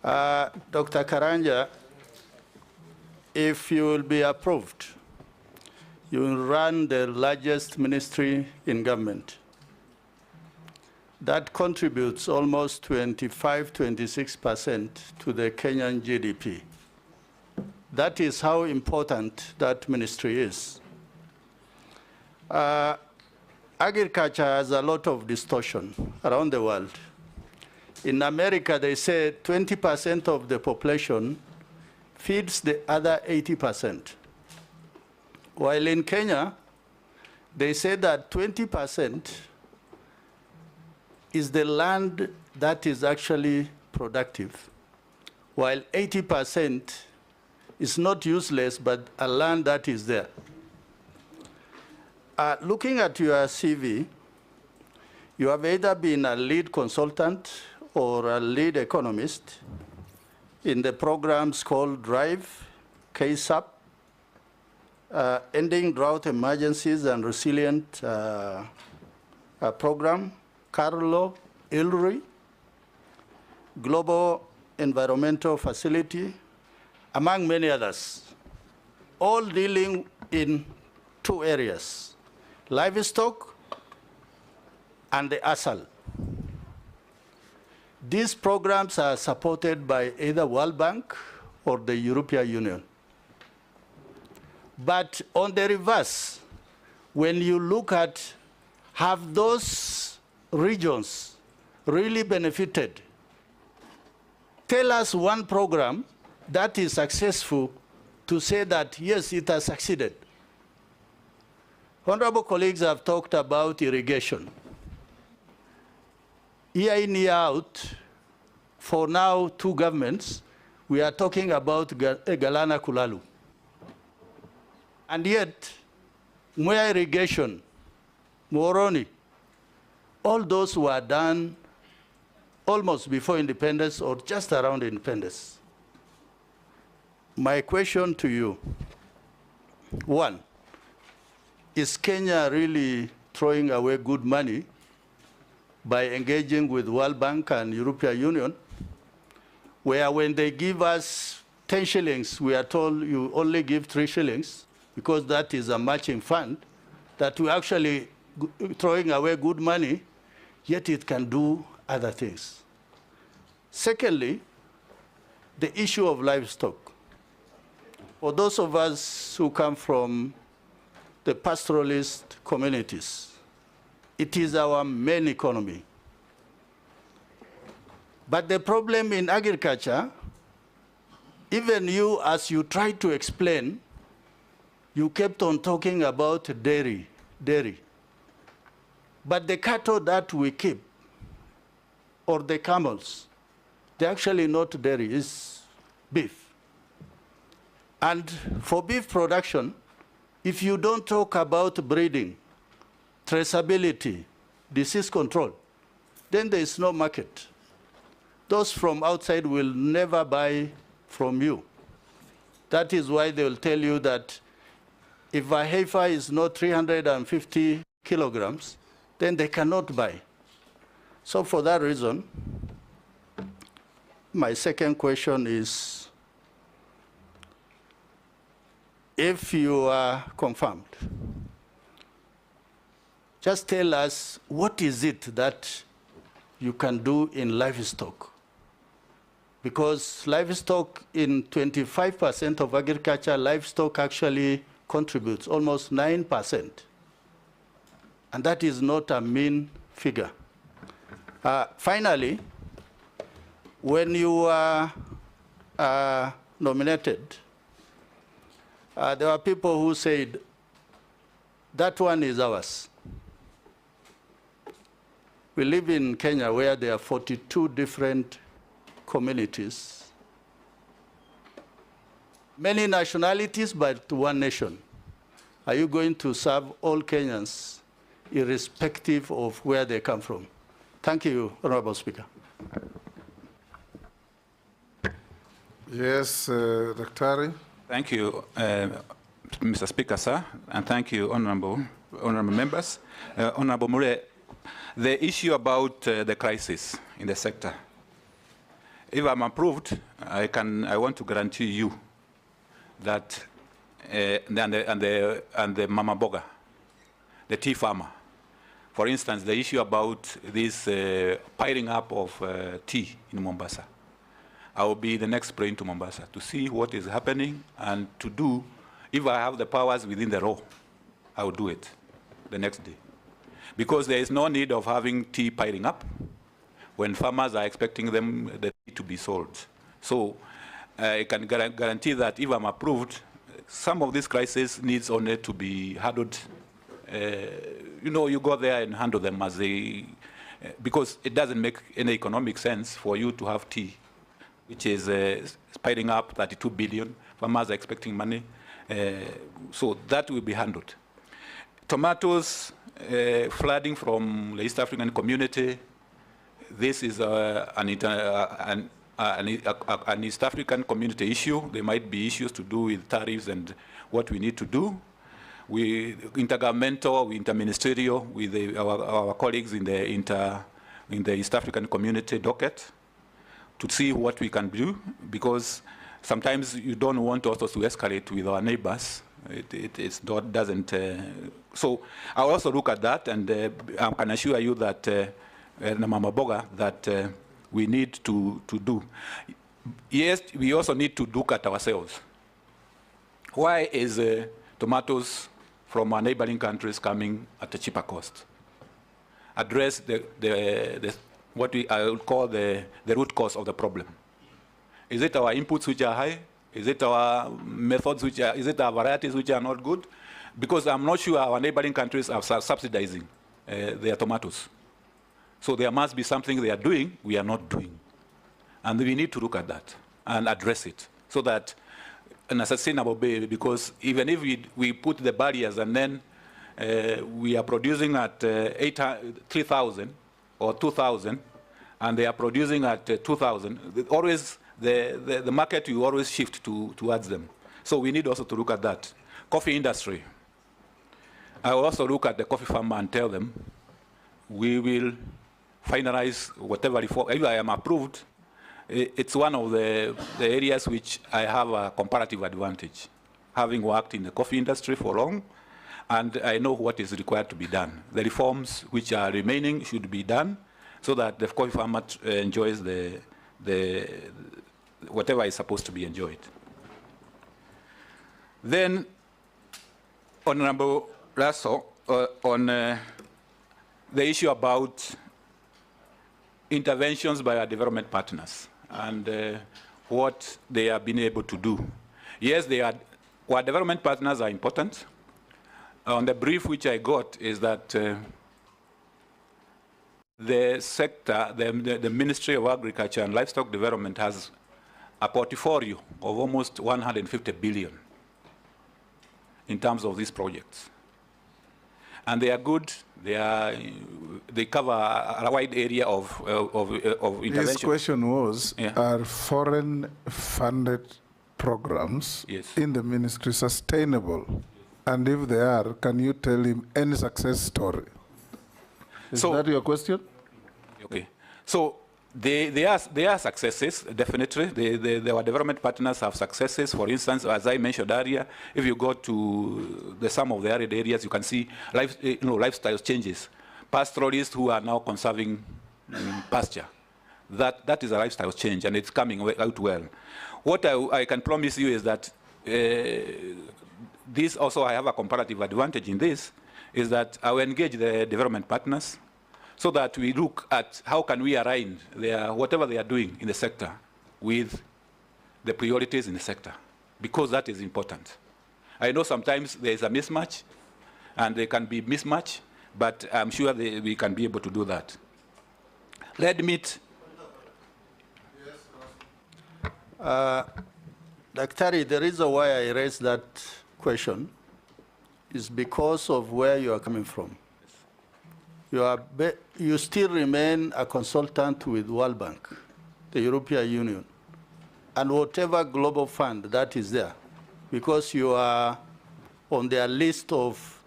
Dr. Karanja, if you will be approved, you will run the largest ministry in government. That contributes almost 25–26% to the Kenyan GDP. That is how important that ministry is. Agriculture has a lot of distortion around the world. In America, they say 20% of the population feeds the other 80%. While in Kenya, they say that 20% is the land that is actually productive, while 80% is not useless, but a land that is there. Looking at your CV, you have either been a lead consultant or a lead economist in the programs called DRIVE, KSAP, Ending Drought Emergencies and Resilient Program, Carlo Ilri, Global Environmental Facility, among many others, all dealing in two areas: livestock and the ASAL. These programs are supported by either World Bank or the European Union. But on the reverse, when you look at, have those regions really benefited? Tell us one program that is successful to say that, yes, it has succeeded. Honorable colleagues have talked about irrigation. Year in, year out, for now, two governments, we are talking about Galana Kulalu. And yet, Mwea irrigation, Moroni, all those were done almost before independence or just around independence. My question to you, one, is Kenya really throwing away good money by engaging with World Bank and European Union, where when they give us 10 shillings, we are told you only give 3 shillings, because that is a matching fund, that we're actually throwing away good money, yet it can do other things. Secondly, the issue of livestock. For those of us who come from the pastoralist communities, it is our main economy. But the problem in agriculture, even you, as you try to explain, you kept on talking about dairy. But the cattle that we keep, or the camels, they're actually not dairy, it's beef. And for beef production, if you don't talk about breeding, traceability, disease control, then there is no market. Those from outside will never buy from you. That is why they will tell you that if a heifer is not 350 kilograms, then they cannot buy. So for that reason, my second question is, if you are confirmed, just tell us what is it that you can do in livestock? Because livestock, in 25% of agriculture, livestock actually contributes almost 9%. And that is not a mean figure. Finally, when you are nominated, there were people who said, that one is ours. We live in Kenya where there are 42 different communities, many nationalities, but one nation. Are you going to serve all Kenyans, irrespective of where they come from? Thank you, Honorable Speaker. Yes, Dr. Thank you, Mr. Speaker, sir, and thank you, honorable members. Honorable Mure, the issue about the crisis in the sector, if I'm approved, I want to guarantee you that the Mama Boga, the tea farmer, for instance, the issue about this piling up of tea in Mombasa, I will be the next brain to Mombasa to see what is happening and to do, if I have the powers within the law, I will do it the next day. Because there is no need of having tea piling up when farmers are expecting the tea to be sold. So I can guarantee that if I'm approved, some of these crises needs only to be handled. You go there and handle them as they, because it doesn't make any economic sense for you to have tea, which is piling up 32 billion. Farmers are expecting money. So that will be handled. Tomatoes, flooding from the East African community. This is an East African community issue. There might be issues to do with tariffs and what we need to do. We intergovernmental, interministerial with our colleagues in the East African community docket to see what we can do, because sometimes you don't want also to escalate with our neighbors. It doesn't. So I also look at that, and I can assure you that, Mama Boga, that we need to do. Yes, we also need to look at ourselves. Why is tomatoes from our neighboring countries coming at a cheaper cost? Address what I would call the root cause of the problem. Is it our inputs which are high? Is it our methods is it our varieties which are not good? Because I'm not sure our neighboring countries are subsidizing their tomatoes. So there must be something they are doing we are not doing. And we need to look at that and address it so that in a sustainable way, because even if we put the barriers and then we are producing at 3,000 or 2,000, and they are producing at 2,000, always the market will always shift towards them. So we need also to look at that. Coffee industry. I will also look at the coffee farmer and tell them, we will finalize whatever reform. If I am approved, it's one of the areas which I have a comparative advantage, having worked in the coffee industry for long, and I know what is required to be done. The reforms which are remaining should be done so that the coffee farmer enjoys whatever is supposed to be enjoyed. Then, Honorable Lasso, on the issue about interventions by our development partners and what they have been able to do. Yes, our development partners are important. On the brief which I got is that the sector, the Ministry of Agriculture and Livestock Development has a portfolio of almost 150 billion in terms of these projects. And they are good. They cover a wide area of intervention. His question was, are foreign-funded programs in the ministry sustainable? And if they are, can you tell him any success story? Is that your question? Okay. So they are successes, definitely. Our development partners have successes. For instance, as I mentioned earlier, if you go to some of the arid areas, you can see lifestyle changes. Pastoralists who are now conserving pasture. That is a lifestyle change, and it's coming out well. What I can promise you is that this also I have a comparative advantage in this, is that I will engage the development partners so that we look at how can we align whatever they are doing in the sector with the priorities in the sector, because that is important. I know sometimes there is a mismatch, and there can be mismatch, but I'm sure we can be able to do that. Red meat. Dr. the reason why I raised that question is because of where you are coming from. You still remain a consultant with World Bank, the European Union, and whatever global fund that is there, because you are on their list of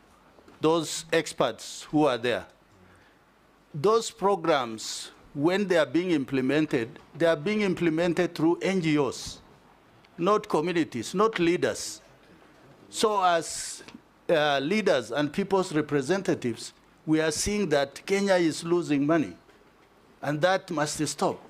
those experts who are there. Those programs, when they are being implemented through NGOs, not communities, not leaders. So as leaders and people's representatives, we are seeing that Kenya is losing money, and that must stop.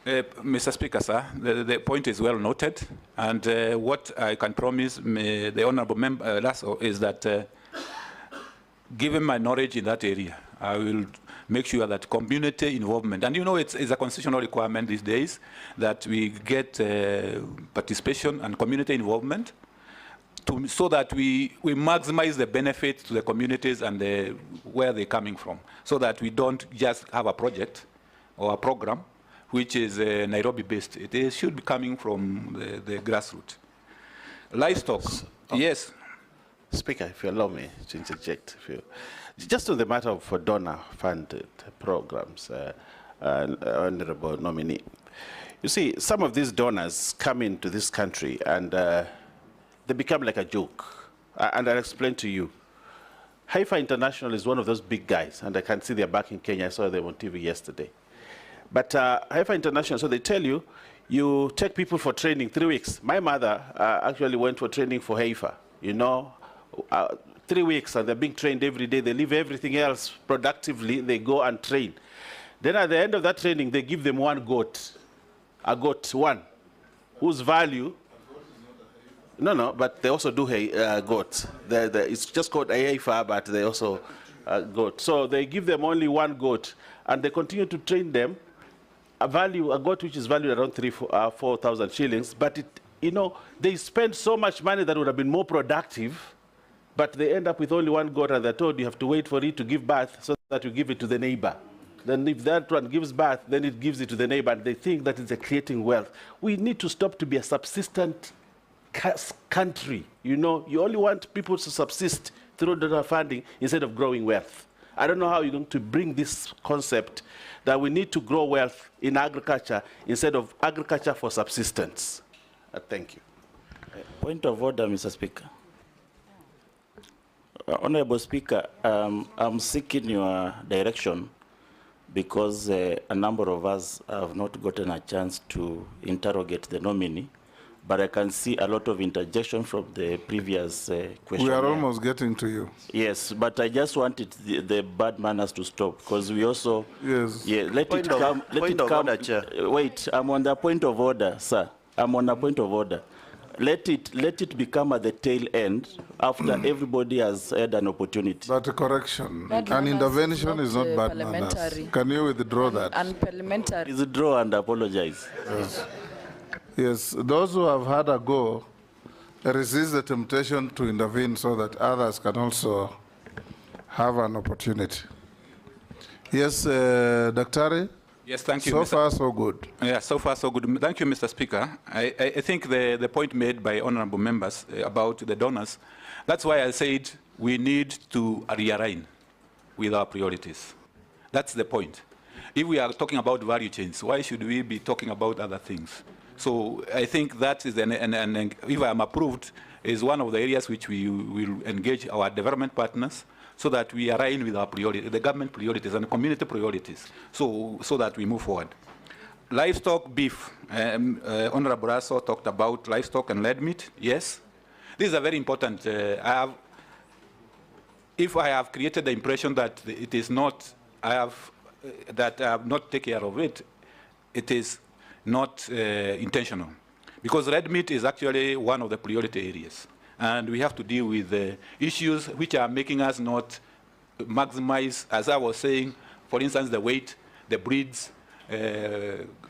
Mr. Speaker, sir, the point is well noted, and what I can promise the honourable member is that given my knowledge in that area, I will make sure that community involvement, and you know it's a constitutional requirement these days that we get participation and community involvement so that we maximize the benefits to the communities and where they're coming from, so that we don't just have a project or a program which is Nairobi-based. It should be coming from the grassroots. Livestock, yes. Speaker, if you allow me to interject. Just on the matter of donor-funded programs, Honorable Nominee, you see, some of these donors come into this country and they become like a joke. And I'll explain to you. Haifa International is one of those big guys, and I can see they're back in Kenya. I saw them on TV yesterday. But Haifa International, so they tell you, you take people for training 3 weeks. My mother actually went for training for Haifa, you know, 3 weeks, and they're being trained every day. They leave everything else productively. They go and train. Then at the end of that training, they give them one goat, a goat, one, whose value, no, but they also do goats. It's just called Haifa, but they also goat. So they give them only one goat, and they continue to train them. A goat which is valued around 4,000 shillings, but they spend so much money that would have been more productive, but they end up with only one goat, and they're told you have to wait for it to give birth so that you give it to the neighbor. Then if that one gives birth, then it gives it to the neighbor, and they think that it's creating wealth. We need to stop to be a subsistent country. You only want people to subsist through donor funding instead of growing wealth. I don't know how you're going to bring this concept that we need to grow wealth in agriculture instead of agriculture for subsistence. Thank you. Point of order, Mr. Speaker. Honorable Speaker, I'm seeking your direction because a number of us have not gotten a chance to interrogate the nominee, but I can see a lot of interjection from the previous question. We are almost getting to you. Yes, but I just wanted the bad manners to stop because we also... Yes. Yeah, let it come. Order, Chair. Wait, I'm on the point of order, sir. I'm on a point of order. Let it become at the tail end after everybody has had an opportunity. But a correction. An intervention is not bad manners. Can you withdraw that? And parliamentary. Withdraw and apologize. Yes. Yes, those who have had a go resist the temptation to intervene so that others can also have an opportunity. Yes, Dr. Yes, thank you. So far, so good. Yeah, so far, so good. Thank you, Mr. Speaker. I think the point made by honorable members about the donors, that's why I said we need to realign with our priorities. That's the point. If we are talking about value chains, why should we be talking about other things? So I think that is, and if I am approved, is one of the areas which we will engage our development partners so that we align with our priorities, the government priorities and community priorities, so that we move forward. Livestock, beef. Honorable Raso talked about livestock and lead meat. Yes, this is a very important. If I have created the impression that it is not, that I have not taken care of it, it is not intentional. because red meat is actually one of the priority areas. And we have to deal with the issues which are making us not maximize, as I was saying, for instance, the weight, the breeds,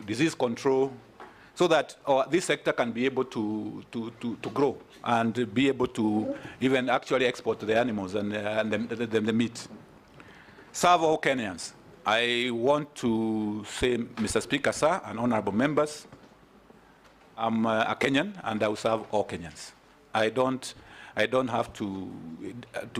disease control, so that this sector can be able to grow and be able to even actually export the animals and the meat. Serve all Kenyans. I want to say, Mr. Speaker, sir, and honorable members, I'm a Kenyan, and I will serve all Kenyans. I don't have to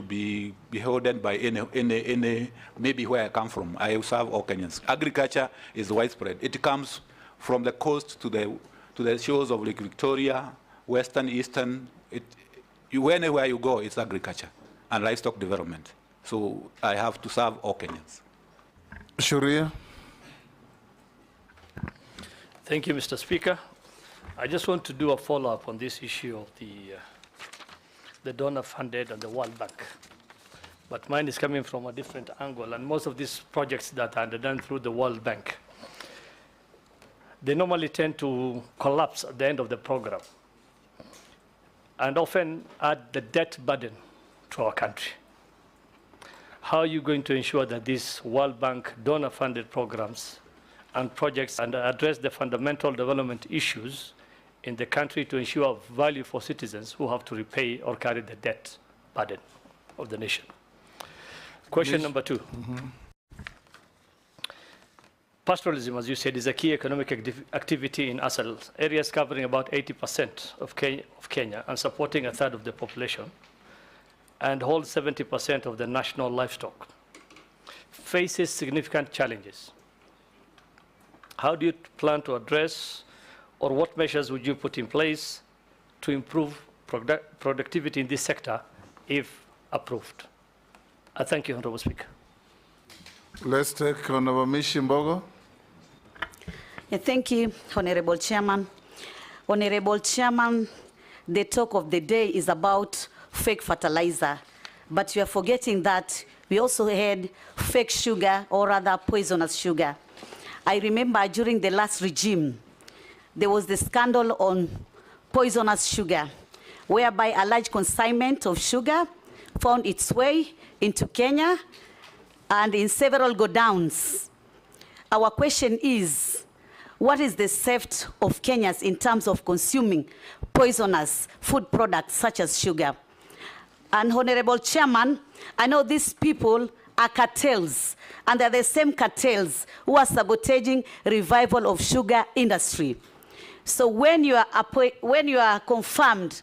be beholden by any maybe where I come from. I will serve all Kenyans. Agriculture is widespread. It comes from the coast to the shores of Lake Victoria, western, eastern. Anywhere you go, it's agriculture and livestock development. So I have to serve all Kenyans. Sharia. Thank you, Mr. Speaker. I just want to do a follow-up on this issue of the donor-funded and the World Bank. But mine is coming from a different angle, and most of these projects that are done through the World Bank, they normally tend to collapse at the end of the program and often add the debt burden to our country. How are you going to ensure that these World Bank donor-funded programs and projects and address the fundamental development issues in the country to ensure value for citizens who have to repay or carry the debt burden of the nation? Question number two. Pastoralism, as you said, is a key economic activity in ASAL, areas covering about 80% of Kenya and supporting a third of the population, and holds 70% of the national livestock, faces significant challenges. How do you plan to address, or what measures would you put in place to improve productivity in this sector if approved? I thank you, Honorable Speaker. Let's take Honorable Mishimbogo. Thank you, Honorable Chairman. Honorable Chairman, the talk of the day is about fake fertilizer, but you are forgetting that we also had fake sugar, or rather poisonous sugar. I remember during the last regime, there was the scandal on poisonous sugar, whereby a large consignment of sugar found its way into Kenya and in several godowns. Our question is, what is the safety of Kenyans in terms of consuming poisonous food products such as sugar? And Honorable Chairman, I know these people are cartels, and they're the same cartels who are sabotaging revival of sugar industry. So when you are confirmed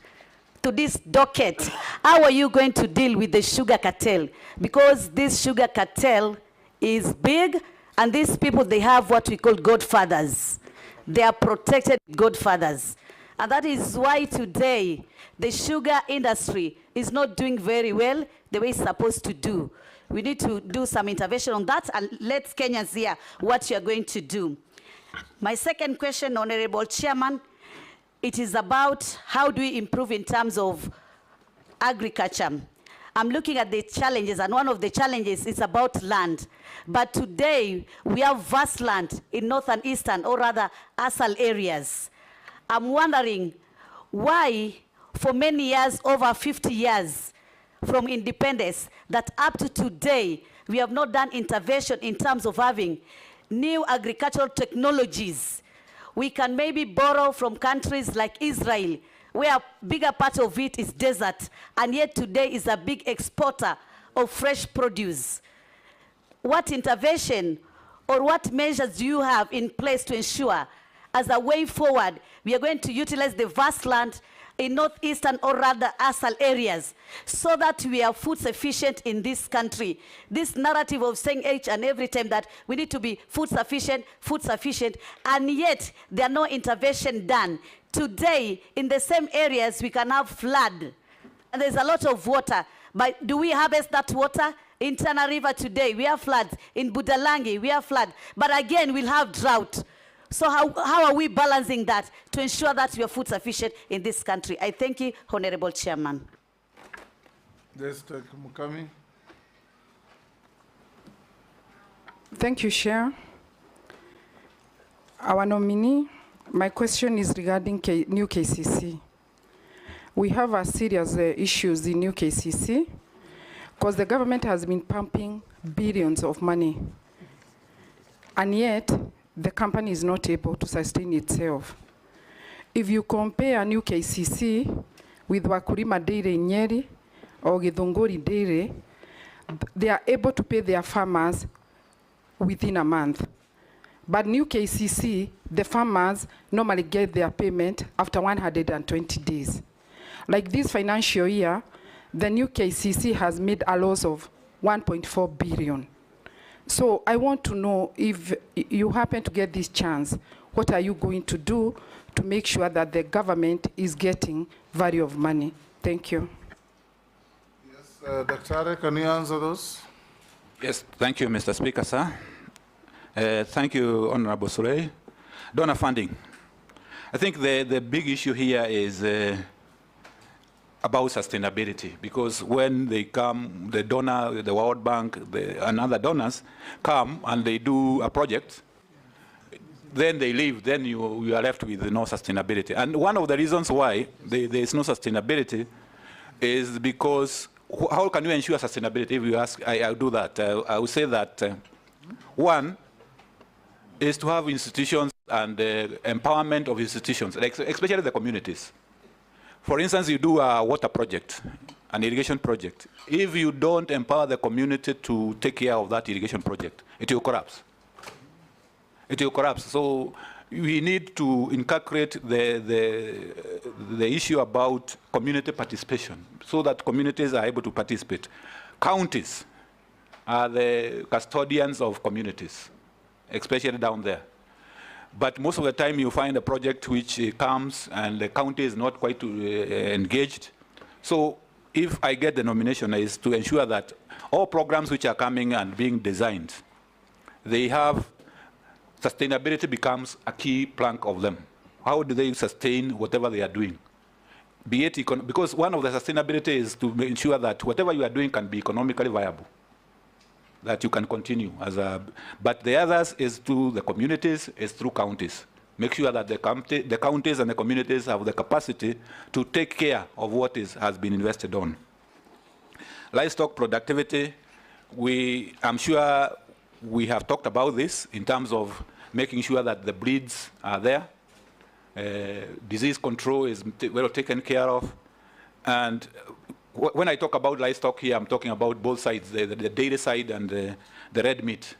to this docket, how are you going to deal with the sugar cartel? Because this sugar cartel is big, and these people, they have what we call godfathers. They are protected godfathers. And that is why today the sugar industry is not doing very well the way it's supposed to do. We need to do some intervention on that, and let Kenyans hear what you're going to do. My second question, Honorable Chairman, it is about how do we improve in terms of agriculture. I'm looking at the challenges, and one of the challenges is about land. But today, we have vast land in northern, eastern, or rather, ASAL areas. I'm wondering why, for many years, over 50 years from independence, that up to today, we have not done intervention in terms of having new agricultural technologies. We can maybe borrow from countries like Israel, where a bigger part of it is desert, and yet today is a big exporter of fresh produce. What intervention or what measures do you have in place to ensure, as a way forward, we are going to utilize the vast land in northeastern, or rather ASAL areas, so that we are food sufficient in this country? This narrative of saying each and every time that we need to be food sufficient, and yet there are no intervention done. Today, in the same areas, we can have flood, and there's a lot of water, but do we harvest that water? In Tana River today, we have floods. In Budalangi, we have flood, but again, we'll have drought. So how are we balancing that to ensure that we are food sufficient in this country? I thank you, Honorable Chairman. Mukami. Thank you, Chair. Our nominee, My question is regarding new KCC. We have a serious issues in new KCC because the government has been pumping billions of money, and yet the company is not able to sustain itself. If you compare new KCC with Wakulima Dairy in Nyeri or Githunguri Dairy, they are able to pay their farmers within a month. But new KCC, the farmers normally get their payment after 120 days. Like this financial year, the new KCC has made a loss of 1.4 billion. So I want to know, if you happen to get this chance, what are you going to do to make sure that the government is getting value of money? Thank you. Yes, Dr. can you answer those? Yes, thank you, Mr. Speaker, sir. Thank you, Honorable Surrey. Donor funding. I think the big issue here is about sustainability, because when they come, the donor, the World Bank, and other donors come and they do a project, then they leave, then you are left with no sustainability. And one of the reasons why there is no sustainability is because how can you ensure sustainability? If you ask, I'll do that. I would say that one is to have institutions and empowerment of institutions, like, especially the communities. For instance, you do a water project, an irrigation project. If you don't empower the community to take care of that irrigation project, it will collapse. It will collapse. So we need to inculcate the issue about community participation so that communities are able to participate. Counties are the custodians of communities, especially down there. But most of the time you find a project which comes and the county is not quite engaged. So if I get the nomination, is to ensure that all programs which are coming and being designed, they have sustainability becomes a key plank of them. How do they sustain whatever they are doing? Be it because one of the sustainability is to ensure that whatever you are doing can be economically viable, that you can continue as a, but the others is to the communities, is through counties. Make sure that the counties and the communities have the capacity to take care of what has been invested on. Livestock productivity, I'm sure we have talked about this in terms of making sure that the breeds are there. Disease control is well taken care of. And when I talk about livestock here, I'm talking about both sides, the dairy side and the red meat,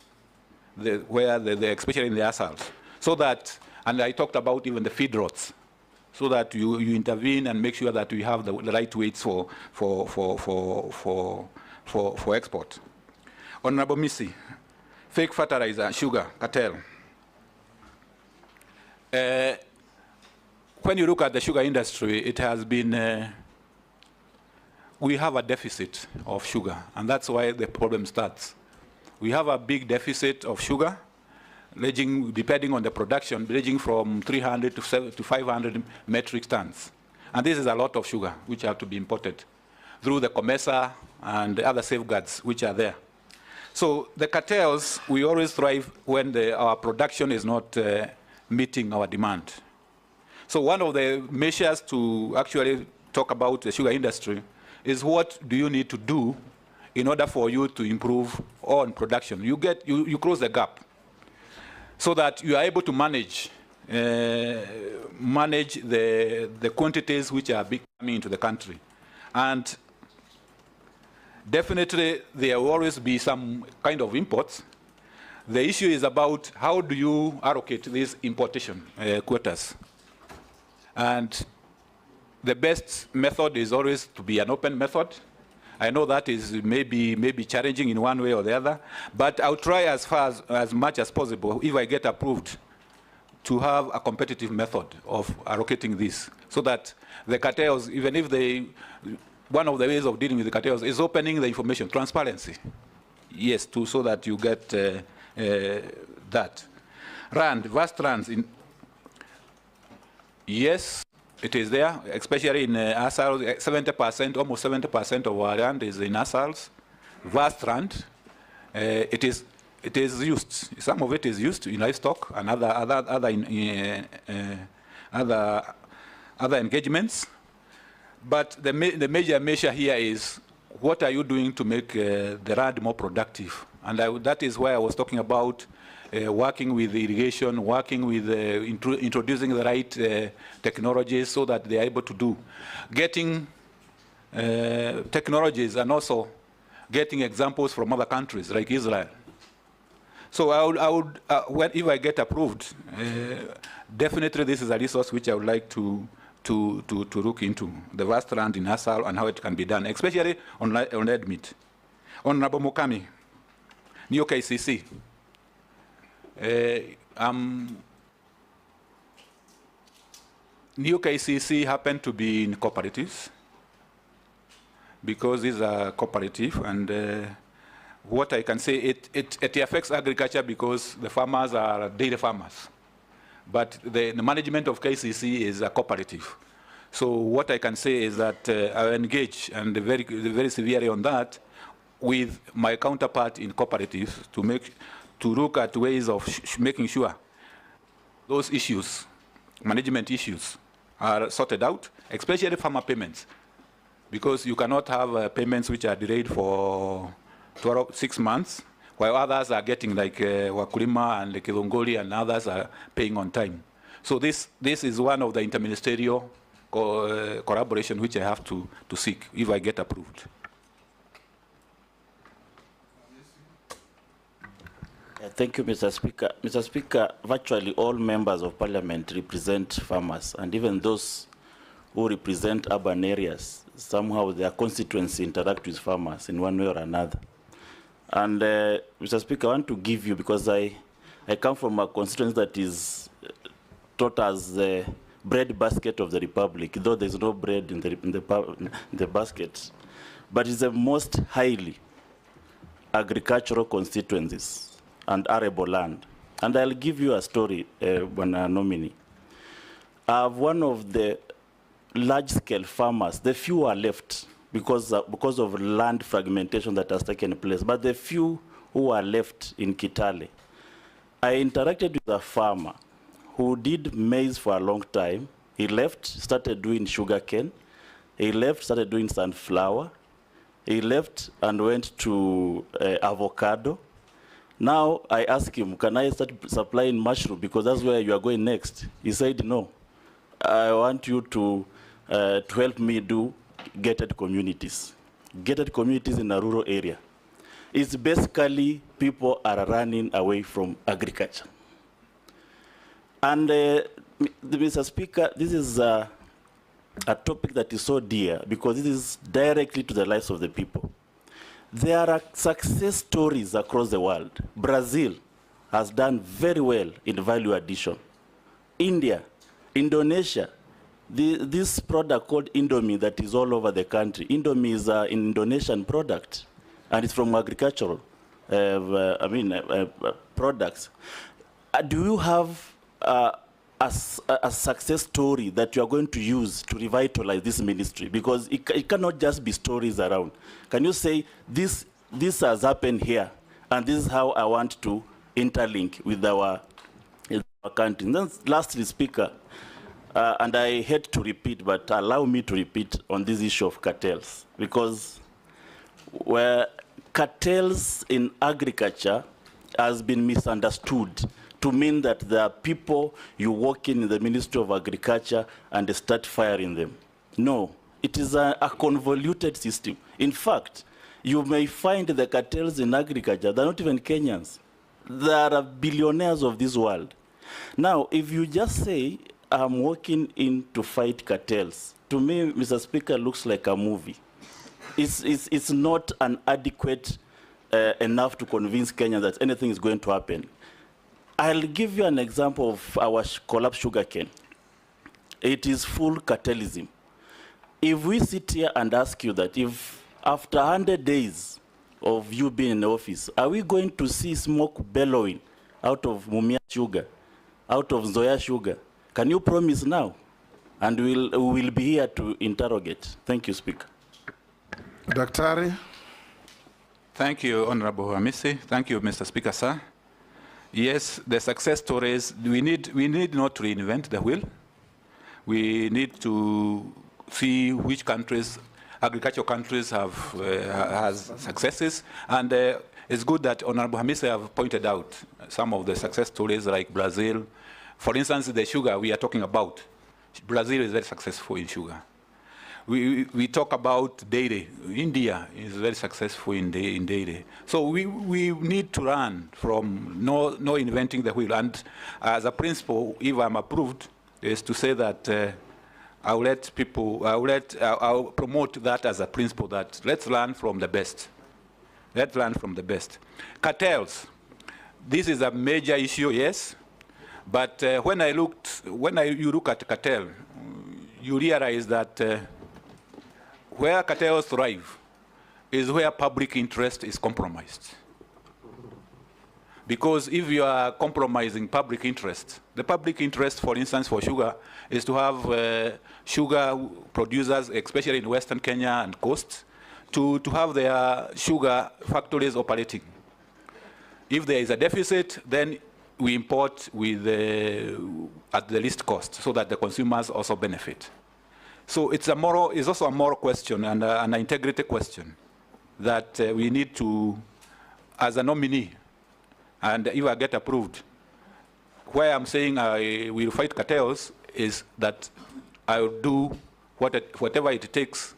especially in the assals. So that, and I talked about even the feed rots, so that you intervene and make sure that we have the right weights for export. Honorable Missy, fake fertilizer, sugar, cartel. When you look at the sugar industry, it has been, we have a deficit of sugar, and that's why the problem starts. We have a big deficit of sugar, ranging, depending on the production, ranging from 300 to 500 metric tons. And this is a lot of sugar, which have to be imported through the COMESA and the other safeguards which are there. So the cartels, we always thrive when our production is not meeting our demand. So one of the measures to actually talk about the sugar industry is what do you need to do in order for you to improve on production. You close the gap so that you are able to manage the quantities which are coming into the country. And definitely there will always be some kind of imports. The issue is about how do you allocate these importation quotas. And the best method is always to be an open method. I know that is maybe challenging in one way or the other, but I'll try as much as possible, if I get approved, to have a competitive method of allocating this, so that the cartels, even if one of the ways of dealing with the cartels is opening the information, transparency. Yes, so that you get that. Vast runs in. Yes, it is there, especially in assals. 70%, almost 70% of our land is in assals. Vast land. It is it is used. Some of it is used in livestock and other engagements. But the major measure here is, what are you doing to make the land more productive? And that is why I was talking about working with irrigation, working with introducing the right technologies so that they are able to do. Getting technologies and also getting examples from other countries like Israel. So if I get approved, definitely this is a resource which I would like to look into, the vast land in Asal and how it can be done, especially on red meat. Honorable Mukami, New KCC. New KCC happened to be in cooperatives because these are cooperative, and what I can say, it affects agriculture because the farmers are dairy farmers. But the management of KCC is a cooperative. So what I can say is that I engage and very severely on that with my counterpart in cooperatives to look at ways of making sure those issues, management issues, are sorted out, especially farmer payments, because you cannot have payments which are delayed for 6 months, while others are getting, like Wakulima and Kilongoli and others are paying on time. So this is one of the interministerial collaboration which I have to seek if I get approved. Thank you, Mr. Speaker. Mr. Speaker, virtually all members of parliament represent farmers, and even those who represent urban areas, somehow their constituency interact with farmers in one way or another. And Mr. Speaker, I want to give you, because I come from a constituency that is taught as the bread basket of the Republic, though there's no bread in the basket, but it's the most highly agricultural constituencies and arable land. And I'll give you a story, when a nominee. One of the large-scale farmers, the few are left because of land fragmentation that has taken place, but the few who are left in Kitale, I interacted with a farmer who did maize for a long time. He left, started doing sugarcane. He left, started doing sunflower. He left and went to avocado. Now I asked him, can I start supplying mushroom, because that's where you are going next? He said, no, I want you to help me do gated communities. Gated communities in a rural area. It's basically people are running away from agriculture. And Mr. Speaker, this is a topic that is so dear because it is directly to the lives of the people. There are success stories across the world. Brazil has done very well in value addition. India, Indonesia, this product called Indomie that is all over the country. Indomie is an Indonesian product, and it's from agricultural products. Do you have a success story that you are going to use to revitalize this ministry? Because it cannot just be stories around. Can you say, this has happened here, and this is how I want to interlink with our country? And then lastly, Speaker, and I hate to repeat, but allow me to repeat on this issue of cartels, because where cartels in agriculture has been misunderstood to mean that there are people you walk in the Ministry of Agriculture and they start firing them. No, it is a convoluted system. In fact, you may find the cartels in agriculture, they're not even Kenyans. There are billionaires of this world. Now, if you just say, I'm walking in to fight cartels, to me, Mr. Speaker, looks like a movie. It's not an adequate enough to convince Kenyans that anything is going to happen. I'll give you an example of our collapsed sugarcane. It is full cartelism. If we sit here and ask you that, if after 100 days of you being in the office, are we going to see smoke bellowing out of Mumia sugar, out of Zoya sugar? Can you promise now? And we'll be here to interrogate. Thank you, Speaker. Daktari. Thank you, Honorable Hamisi. Thank you, Mr. Speaker, sir. Yes, the success stories, we need not to reinvent the wheel. We need to see which countries, agricultural countries has successes. And it's good that Honorable Hamisi have pointed out some of the success stories like Brazil. For instance, the sugar we are talking about. Brazil is very successful in sugar. We talk about dairy. India is very successful in dairy. So we need to learn from no inventing the wheel. And as a principle, if I'm approved, is to say that I'll promote that as a principle, that let's learn from the best. Let's learn from the best. Cartels. This is a major issue, yes. But when you look at cartel, you realize that where cartels thrive is where public interest is compromised. Because if you are compromising public interest, the public interest, for instance, for sugar, is to have sugar producers, especially in Western Kenya and coast, to have their sugar factories operating. If there is a deficit, then we import at the least cost, so that the consumers also benefit. So it's also a moral question and an integrity question that we need to, as a nominee, and if I get approved, where I'm saying I will fight cartels is that I will do whatever it takes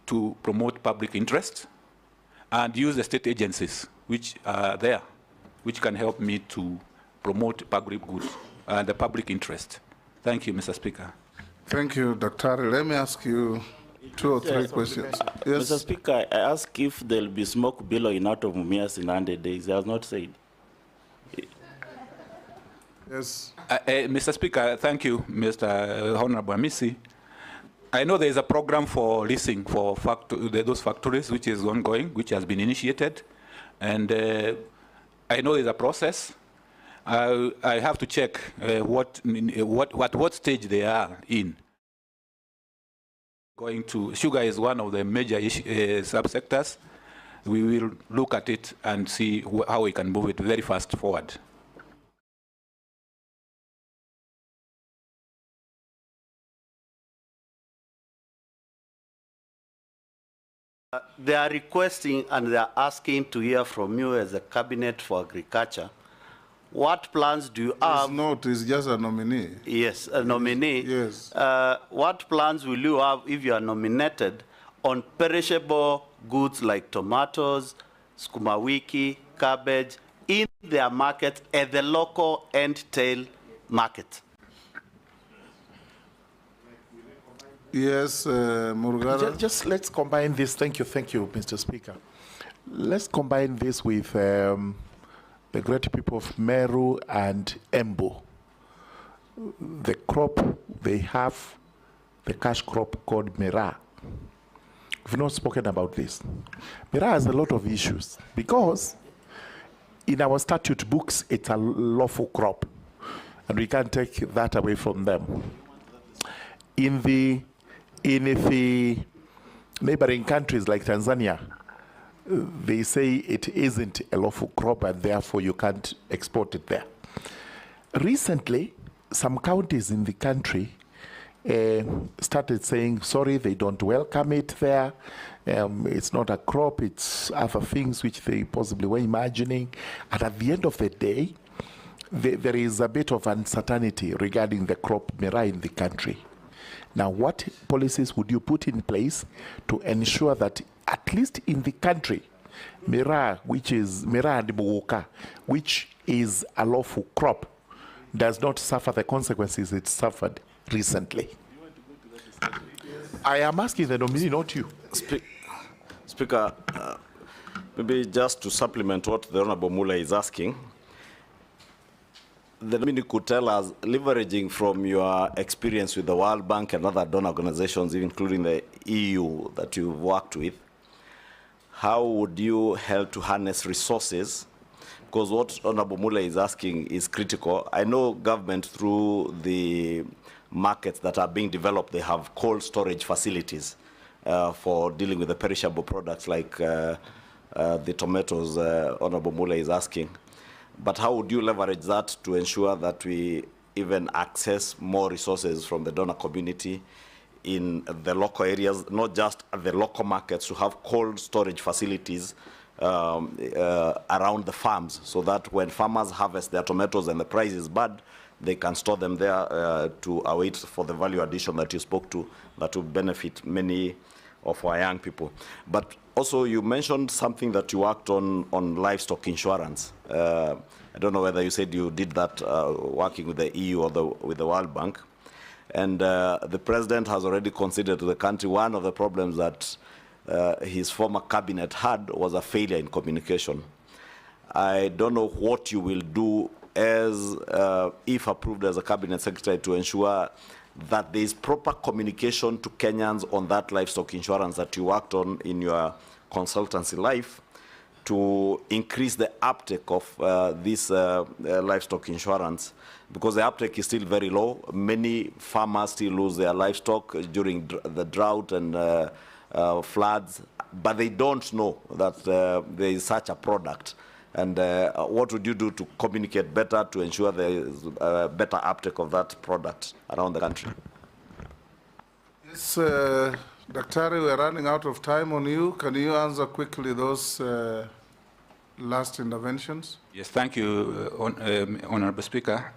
to promote public interest and use the state agencies which are there, which can help me to promote public good and the public interest. Thank you, Mr. Speaker. Thank you, Dr. Let me ask you 2 or 3 questions. Yes. Mr. Speaker, I ask if there will be smoke billowing out of Mumias in 100 days. He has not said. Yes. Mr. Speaker, thank you, Mr. Honorable Hamisi. I know there is a program for leasing for those factories, which is ongoing, which has been initiated. And I know there's a process. I have to check what stage they are in. Sugar is one of the major subsectors. We will look at it and see how we can move it very fast forward. They are requesting and they are asking to hear from you as a Cabinet for Agriculture. What plans do you have? It's just a nominee. Yes, a nominee. Yes. What plans will you have if you are nominated on perishable goods like tomatoes, sukuma wiki, cabbage, in their market at the local end-tail market? Yes, Murugara. Just let's combine this. Thank you, Mr. Speaker. Let's combine this with the great people of Meru and Embu. The crop they have, the cash crop called Mira. We've not spoken about this. Mira has a lot of issues because in our statute books, it's a lawful crop, and we can't take that away from them. In the neighboring countries like Tanzania, they say it isn't a lawful crop and therefore you can't export it there. Recently, some counties in the country started saying, sorry, they don't welcome it there. It's not a crop, it's other things which they possibly were imagining. And at the end of the day, there is a bit of uncertainty regarding the crop Mira in the country. Now, what policies would you put in place to ensure that at least in the country, Mira, which is Mira and Muguka, which is a lawful crop, does not suffer the consequences it suffered recently? I am asking the nominee, not you. Speaker, maybe just to supplement what the Honorable Mula is asking, the nominee could tell us, leveraging from your experience with the World Bank and other donor organizations, including the EU that you've worked with, how would you help to harness resources? Because what Honorable Mula is asking is critical. I know government, through the markets that are being developed, they have cold storage facilities for dealing with the perishable products like the tomatoes Honorable Mule is asking. But how would you leverage that to ensure that we even access more resources from the donor community in the local areas, not just at the local markets, to have cold storage facilities around the farms, so that when farmers harvest their tomatoes and the price is bad, they can store them there to await for the value addition that you spoke to, that will benefit many of our young people. But also, you mentioned something that you worked on livestock insurance. I don't know whether you said you did that working with the EU or with the World Bank. And the president has already considered to the country one of the problems that his former cabinet had was a failure in communication. I don't know what you will do as, if approved as a cabinet secretary, to ensure that there is proper communication to Kenyans on that livestock insurance that you worked on in your consultancy life, to increase the uptake of this livestock insurance, because the uptake is still very low. Many farmers still lose their livestock during the drought and floods, but they don't know that there is such a product. And what would you do to communicate better to ensure there is better uptake of that product around the country? Yes, Dr. we're running out of time on you. Can you answer quickly those last interventions? Yes, thank you, Honorable Speaker.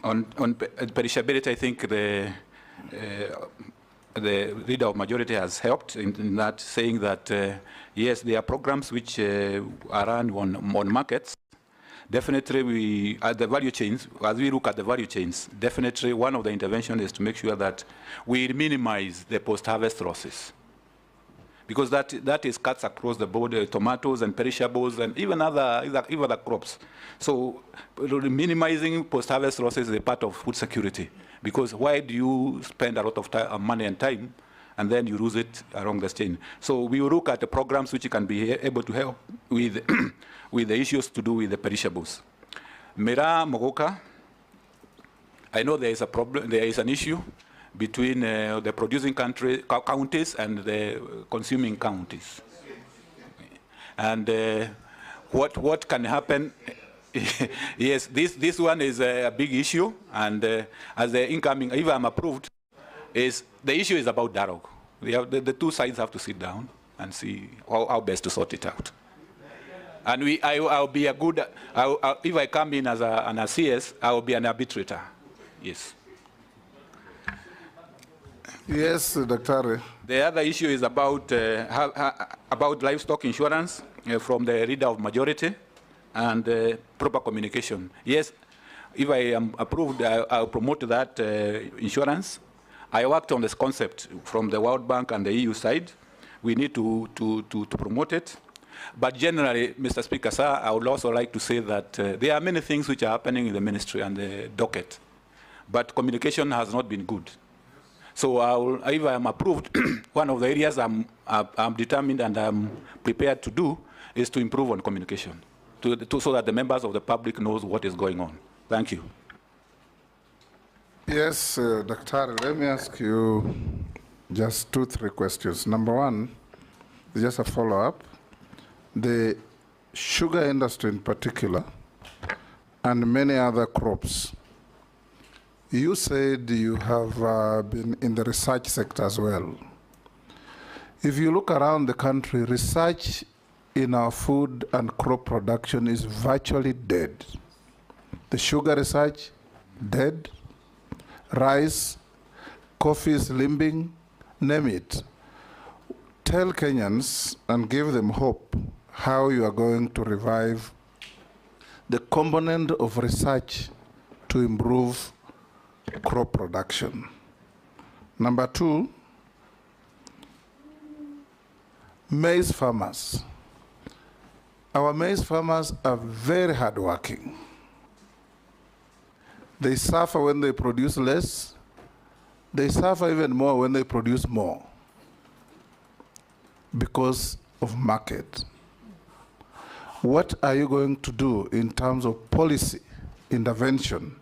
On perishability, I think the leader of majority has helped in that, saying that yes, there are programs which are run on markets. Definitely, we at the value chains, as we look at the value chains, definitely one of the interventions is to make sure that we minimize the post-harvest losses, because that is cuts across the board, tomatoes and perishables and even other crops. So minimizing post-harvest losses is a part of food security, because why do you spend a lot of money and time and then you lose it along the chain? So we will look at the programs which can be able to help with with the issues to do with the perishables. Mera Mogoka, I know there is a problem, there is an issue between the producing counties and the consuming counties. And what can happen? Yes, this one is a big issue, and as the incoming, if I'm approved, is the issue is about dialogue. The two sides have to sit down and see how best to sort it out. And I'll be a good, if I come in as an CS, I will be an arbitrator. Yes. Yes, Dr. The other issue is about livestock insurance from the leader of majority and proper communication. Yes, if I am approved, I'll promote that insurance. I worked on this concept from the World Bank and the EU side. We need to promote it. But generally, Mr. Speaker, sir, I would also like to say that there are many things which are happening in the ministry and the docket, but communication has not been good. So if I am approved, one of the areas I'm determined and I'm prepared to do is to improve on communication, so that the members of the public knows what is going on. Thank you. Yes, Dr. Let me ask you just 2-3 questions. Number one, just a follow-up. The sugar industry in particular, and many other crops, you said you have been in the research sector as well. If you look around the country, research in our food and crop production is virtually dead. The sugar research, dead. Rice, coffee is limping, name it. Tell Kenyans and give them hope how you are going to revive the component of research to improve crop production. Number two, maize farmers. Our maize farmers are very hardworking. They suffer when they produce less. They suffer even more when they produce more because of market. What are you going to do in terms of policy intervention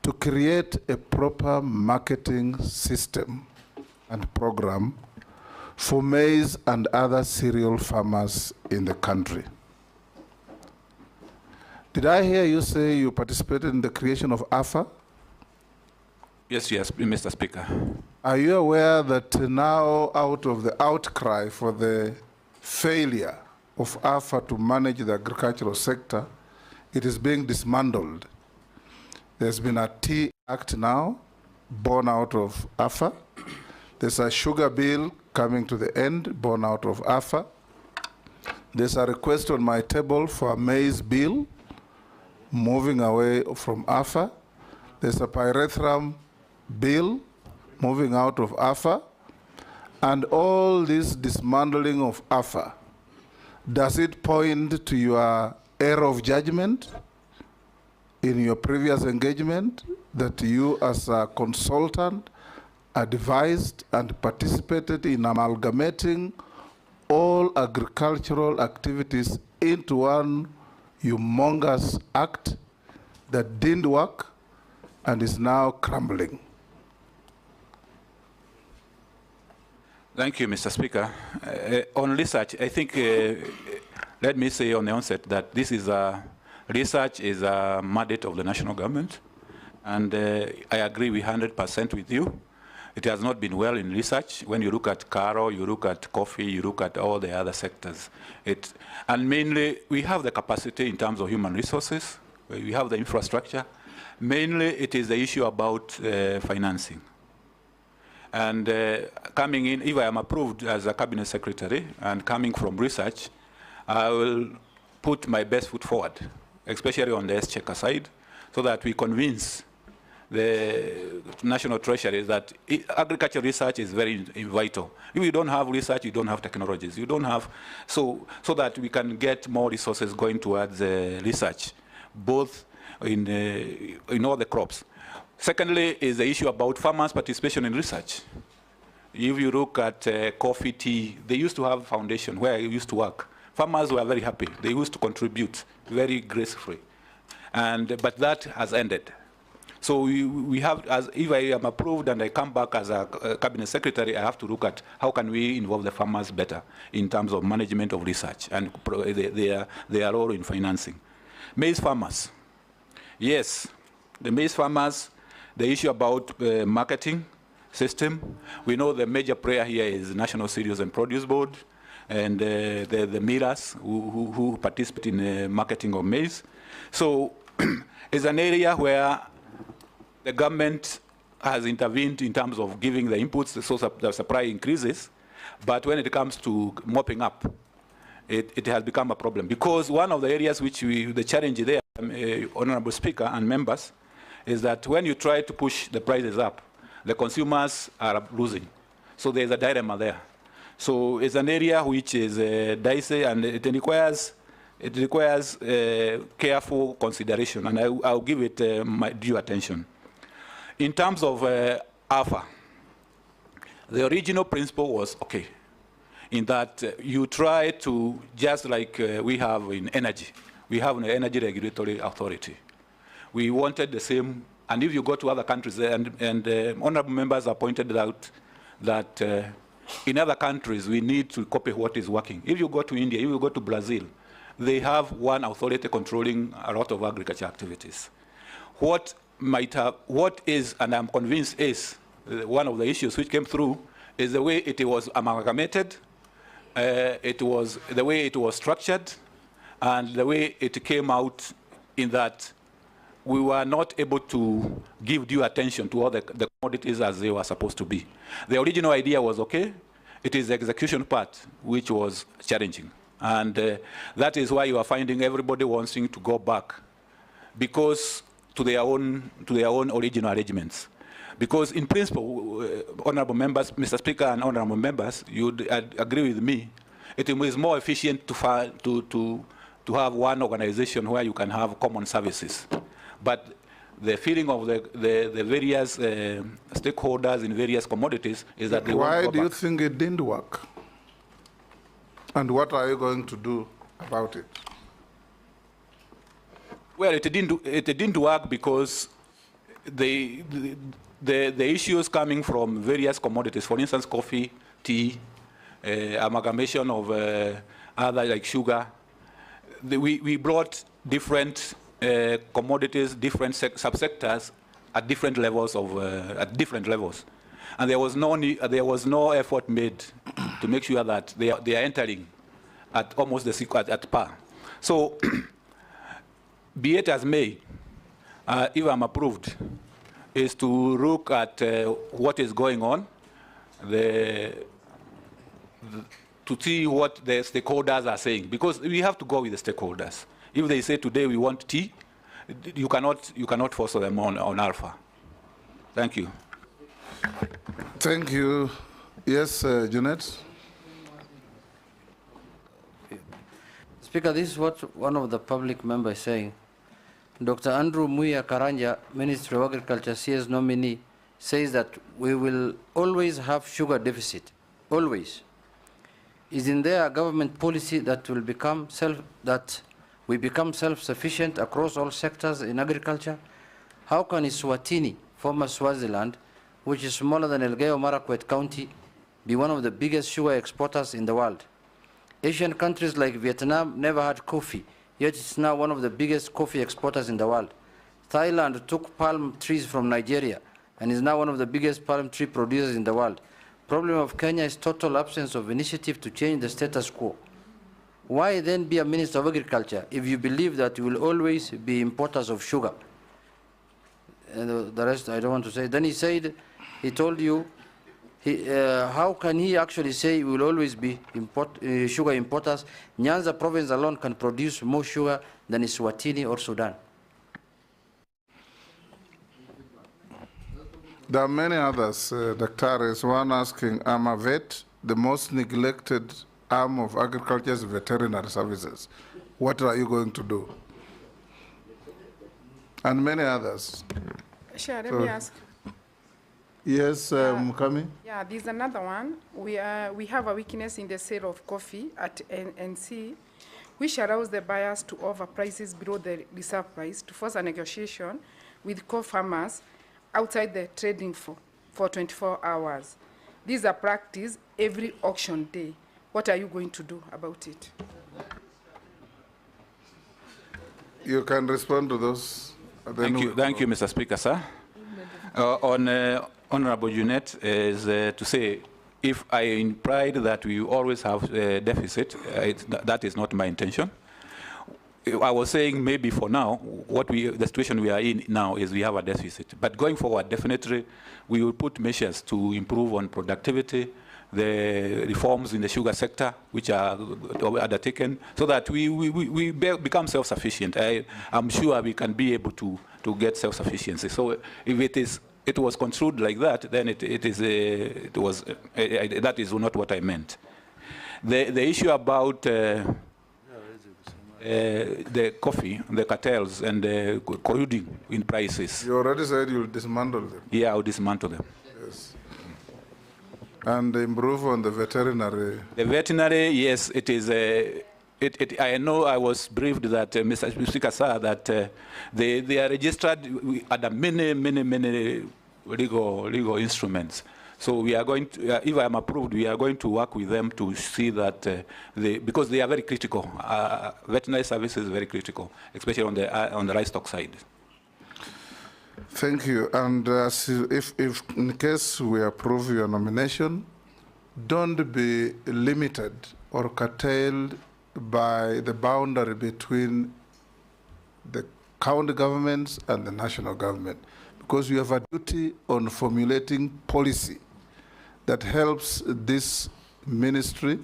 to create a proper marketing system and program for maize and other cereal farmers in the country. Did I hear you say you participated in the creation of AFA? Yes, Mr. Speaker. Are you aware that now, out of the outcry for the failure of AFA to manage the agricultural sector, it is being dismantled? There's been a Tea Act now, born out of AFA. There's a sugar bill coming to the end, born out of AFA. There's a request on my table for a maize bill, moving away from AFA. There's a pyrethrum bill, moving out of AFA. And all this dismantling of AFA, does it point to your error of judgment in your previous engagement, that you as a consultant advised and participated in amalgamating all agricultural activities into one humongous act that didn't work and is now crumbling? Thank you, Mr. Speaker. On research, I think, let me say on the onset that this is research is a mandate of the national government, and I agree 100% with you. It has not been well in research. When you look at Karo, you look at coffee, you look at all the other sectors. And mainly, we have the capacity in terms of human resources. We have the infrastructure. Mainly, it is the issue about financing. And coming in, if I am approved as a Cabinet Secretary and coming from research, I will put my best foot forward, especially on the exchequer side, so that we convince the National Treasury that agriculture research is very vital. If you don't have research, you don't have technologies. You don't have, so that we can get more resources going towards research, both in all the crops. Secondly, is the issue about farmers' participation in research. If you look at coffee, tea, they used to have a foundation where I used to work. Farmers were very happy. They used to contribute very gracefully. But that has ended. So we have, if I am approved and I come back as a Cabinet Secretary, I have to look at how can we involve the farmers better in terms of management of research and their role in financing. Maize farmers. Yes, the maize farmers, the issue about marketing system. We know the major player here is National Cereals and Produce Board and the millers who participate in marketing of maize. So it's an area where the government has intervened in terms of giving the inputs so the supply increases, but when it comes to mopping up, it has become a problem. Because one of the areas which the challenge there, Honorable Speaker and members, is that when you try to push the prices up, the consumers are losing. So there's a dilemma there. So it's an area which is dicey, and it requires careful consideration, and I'll give it my due attention. In terms of AFA, the original principle was okay, in that you try to, just like we have in energy, we have an energy regulatory authority. We wanted the same, and if you go to other countries, and honorable members have pointed out that in other countries we need to copy what is working. If you go to India, if you go to Brazil, they have one authority controlling a lot of agriculture activities. What is, and I'm convinced is, one of the issues which came through is the way it was amalgamated, it was the way it was structured, and the way it came out in that we were not able to give due attention to all the commodities as they were supposed to be. The original idea was okay. It is the execution part which was challenging. And that is why you are finding everybody wanting to go back because to their own original arrangements. Because in principle, honorable members, Mr. Speaker and honorable members, you'd agree with me, it is more efficient to have one organization where you can have common services. But the feeling of the various stakeholders in various commodities is that they want to go back. Why do you think it didn't work? And what are you going to do about it? Well, it didn't work because the issues coming from various commodities, for instance, coffee, tea, amalgamation of other like sugar. We brought different commodities, different subsectors at different levels and there was no effort made to make sure that they are entering at almost at par. So, be it as may, if I'm approved, is to look at what is going on, to see what the stakeholders are saying, because we have to go with the stakeholders. If they say today we want tea, you cannot force them on alpha. Thank you. Thank you. Yes, Junet. Speaker, this is what one of the public members is saying. Dr. Andrew Muya Karanja, Ministry of Agriculture, CS nominee, says that we will always have sugar deficit, always. Isn't there a government policy that will become we become self-sufficient across all sectors in agriculture? How can Eswatini, former Swaziland, which is smaller than Elgeyo Marakwet County, be one of the biggest sugar exporters in the world? Asian countries like Vietnam never had coffee, yet it's now one of the biggest coffee exporters in the world. Thailand took palm trees from Nigeria and is now one of the biggest palm tree producers in the world. Problem of Kenya is total absence of initiative to change the status quo. Why then be a Minister of Agriculture if you believe that you will always be importers of sugar? And the rest I don't want to say. Then he said, he told you, how can he actually say we will always be sugar importers? Nyanza province alone can produce more sugar than Eswatini or Sudan. There are many others, Dr. is one asking, I'm a vet, the most neglected arm of agriculture's veterinary services. What are you going to do? And many others. Sure, let me ask. Yes, Mukami? Yeah, there's another one. We have a weakness in the sale of coffee at NC, which allows the buyers to offer prices below the reserve price to force a negotiation with co-farmers outside the trading for 24 hours. These are practiced every auction day. What are you going to do about it? You can respond to those. Thank you, Mr. Speaker, sir. Honorable Junet is to say, if I implied that we always have a deficit, that is not my intention. I was saying maybe for now, the situation we are in now is we have a deficit. But going forward, definitely, we will put measures to improve on productivity, the reforms in the sugar sector, which are undertaken, so that we become self-sufficient. I'm sure we can be able to get self-sufficiency. So if it was construed like that, then that is not what I meant. The issue about the coffee, the cartels, and the colluding in prices. You already said you'll dismantle them. Yeah, I'll dismantle them. Yes. And improve on the veterinary. The veterinary, yes, it is. I know I was briefed that Mr. Speaker, sir, that they are registered under many legal instruments. So we are going to, if I am approved, we are going to work with them to see that because they are very critical. Veterinary services is very critical, especially on the livestock side. Thank you. And if in case we approve your nomination, don't be limited or curtailed by the boundary between the county governments and the national government, because you have a duty on formulating policy that helps this ministry,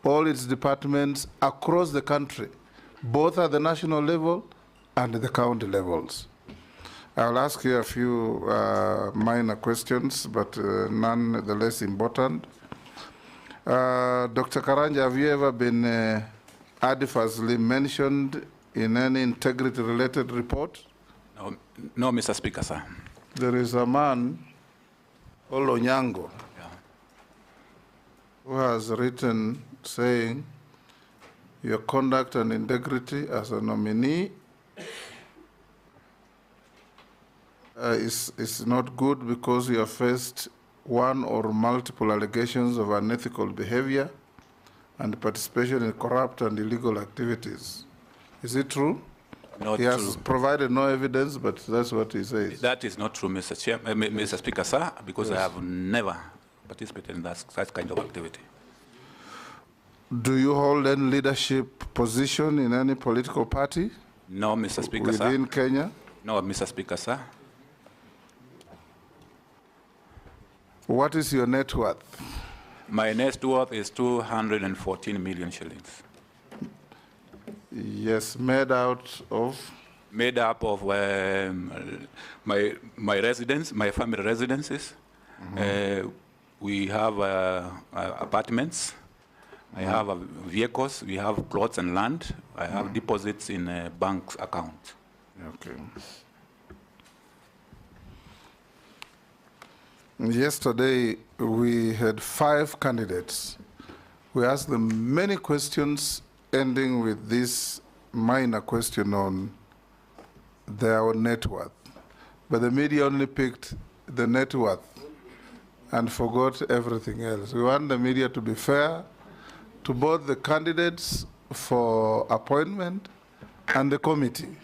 all its departments across the country, both at the national level and the county levels. I'll ask you a few minor questions, but none the less important. Dr. Karanja, have you ever been adversely mentioned in any integrity-related report? No, Mr. Speaker, sir. There is a man called Onyango who has written saying your conduct and integrity as a nominee is not good because you have faced one or multiple allegations of unethical behavior and participation in corrupt and illegal activities. Is it true? Not he has true. provided no evidence, but that's what he says. That is not true, Mr. Speaker, sir, because Yes. I have never participated in that kind of activity. Do you hold any leadership position in any political party? No, Mr. Speaker, sir. Within Kenya? No, Mr. Speaker, sir. What is your net worth? My net worth is 214 million shillings. Yes, made out of? Made up of my residence, my family residences. We have apartments. I have vehicles. We have plots and land. I have deposits in a bank account. Okay. Yesterday, we had 5 candidates. We asked them many questions, ending with this minor question on their net worth. But the media only picked the net worth and forgot everything else. We want the media to be fair to both the candidates for appointment and the committee,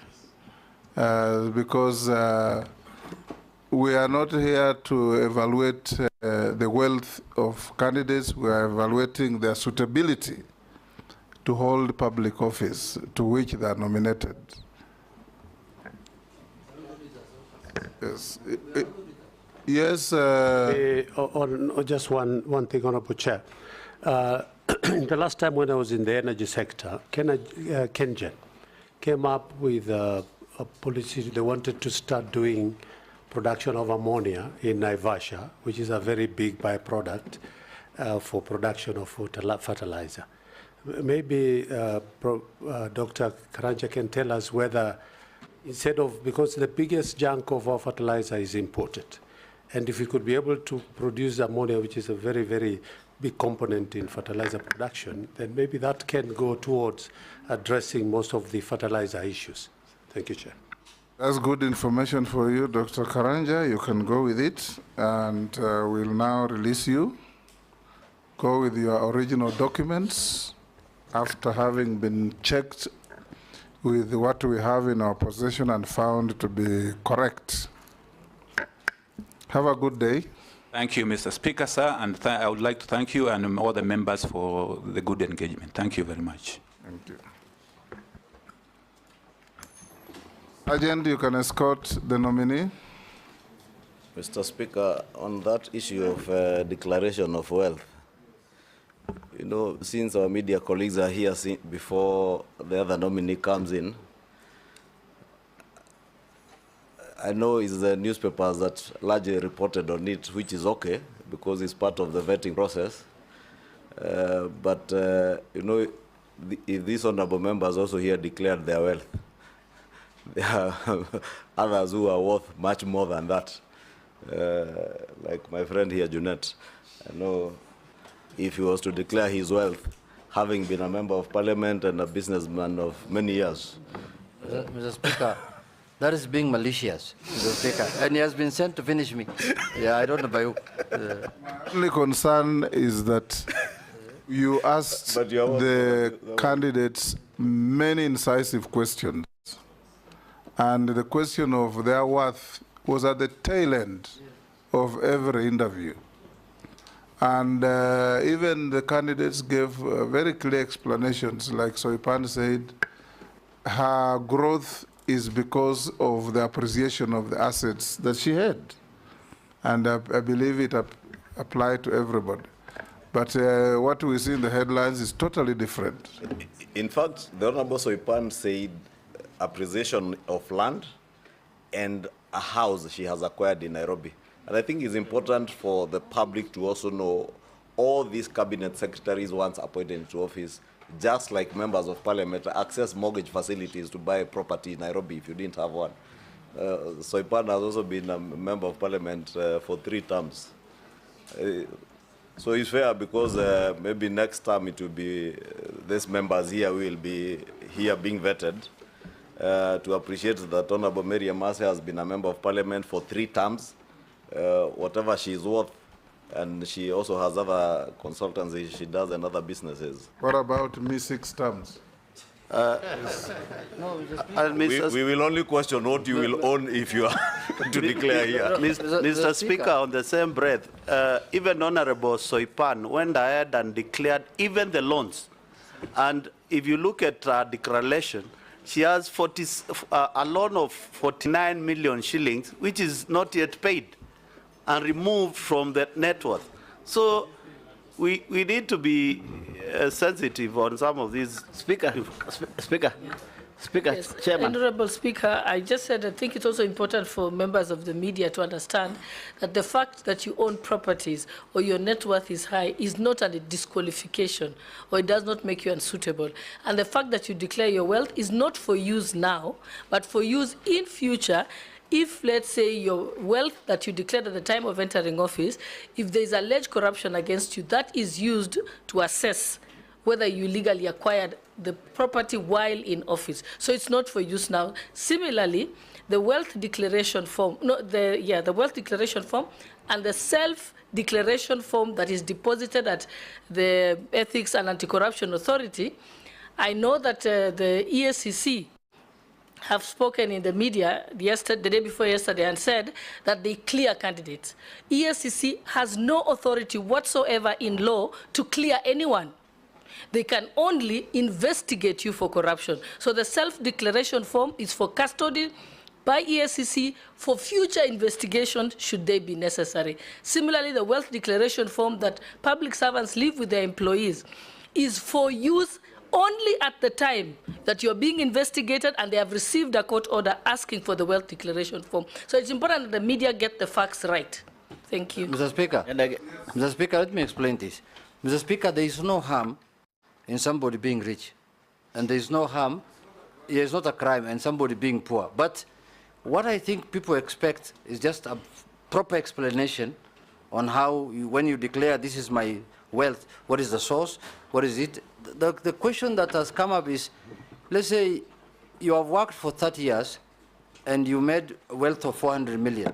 because we are not here to evaluate the wealth of candidates. We are evaluating their suitability to hold public office to which they are nominated. Yes. Yes. Just one thing, Honorable Chair. The last time when I was in the energy sector, KenGen came up with a policy. They wanted to start doing production of ammonia in Naivasha, which is a very big byproduct for production of fertilizer. Maybe Dr. Karanja can tell us whether, instead of, because the biggest chunk of our fertilizer is imported, and if we could be able to produce ammonia, which is a very, very big component in fertilizer production, then maybe that can go towards addressing most of the fertilizer issues. Thank you, Chair. That's good information for you, Dr. Karanja. You can go with it, and we'll now release you. Go with your original documents after having been checked with what we have in our possession and found to be correct. Have a good day. Thank you, Mr. Speaker, sir, and I would like to thank you and all the members for the good engagement. Thank you very much. Thank you. Agent, you can escort the nominee. Mr. Speaker, on that issue of declaration of wealth, you know, since our media colleagues are here before the other nominee comes in, I know it's the newspapers that largely reported on it, which is okay, because it's part of the vetting process. You know, if these honorable members also here declared their wealth, there are others who are worth much more than that. Like my friend here, Junet. I know if he was to declare his wealth, having been a member of parliament and a businessman of many years. Mr. Speaker, that is being malicious, Mr. Speaker. And he has been sent to finish me. Yeah, I don't know about you. My only concern is that you asked the candidates many incisive questions. And the question of their worth was at the tail end of every interview. And even the candidates gave very clear explanations, like Soipan said, her growth is because of the appreciation of the assets that she had. And I believe it applied to everybody. But what we see in the headlines is totally different. In fact, the Honorable Soipan said appreciation of land and a house she has acquired in Nairobi. And I think it's important for the public to also know all these cabinet secretaries once appointed into office, just like members of parliament, access mortgage facilities to buy a property in Nairobi if you didn't have one. Soipan has also been a member of parliament for 3 terms. So it's fair because maybe next time it will be, these members here will be here being vetted to appreciate that Honorable Mary Amase has been a member of parliament for 3 terms. Whatever she is worth and she also has other consultancy she does and other businesses. What about M6 terms? We will only question what you will own if you are to declare here. Mr. Speaker, on the same breath, even Honorable Soipan went ahead and declared even the loans. And if you look at her declaration, she has a loan of 49 million shillings, which is not yet paid and removed from the net worth. So we need to be sensitive on some of these. Speaker, Yes. Chairman. Honorable Speaker, I just said I think it's also important for members of the media to understand that the fact that you own properties or your net worth is high is not a disqualification, or it does not make you unsuitable. And the fact that you declare your wealth is not for use now, but for use in future. If, let's say, your wealth that you declared at the time of entering office, if there is alleged corruption against you, that is used to assess whether you legally acquired the property while in office. So it's not for use now. Similarly, the wealth declaration form, the wealth declaration form and the self-declaration form that is deposited at the Ethics and Anti-Corruption Authority, I know that the ESCC have spoken in the media the day before yesterday and said that they clear candidates. ESCC has no authority whatsoever in law to clear anyone. They can only investigate you for corruption. So the self-declaration form is for custody by ESCC for future investigation should they be necessary. Similarly, the wealth declaration form that public servants leave with their employees is for use only at the time that you're being investigated and they have received a court order asking for the wealth declaration form. So it's important that the media get the facts right. Thank you. Mr. Speaker, Mr. Speaker, let me explain this. Mr. Speaker, there is no harm in somebody being rich, and there is no harm, it is not a crime, in somebody being poor. But what I think people expect is just a proper explanation on how, when you declare this is my wealth, what is the source, what is it? The question that has come up is, let's say you have worked for 30 years and you made a wealth of 400 million.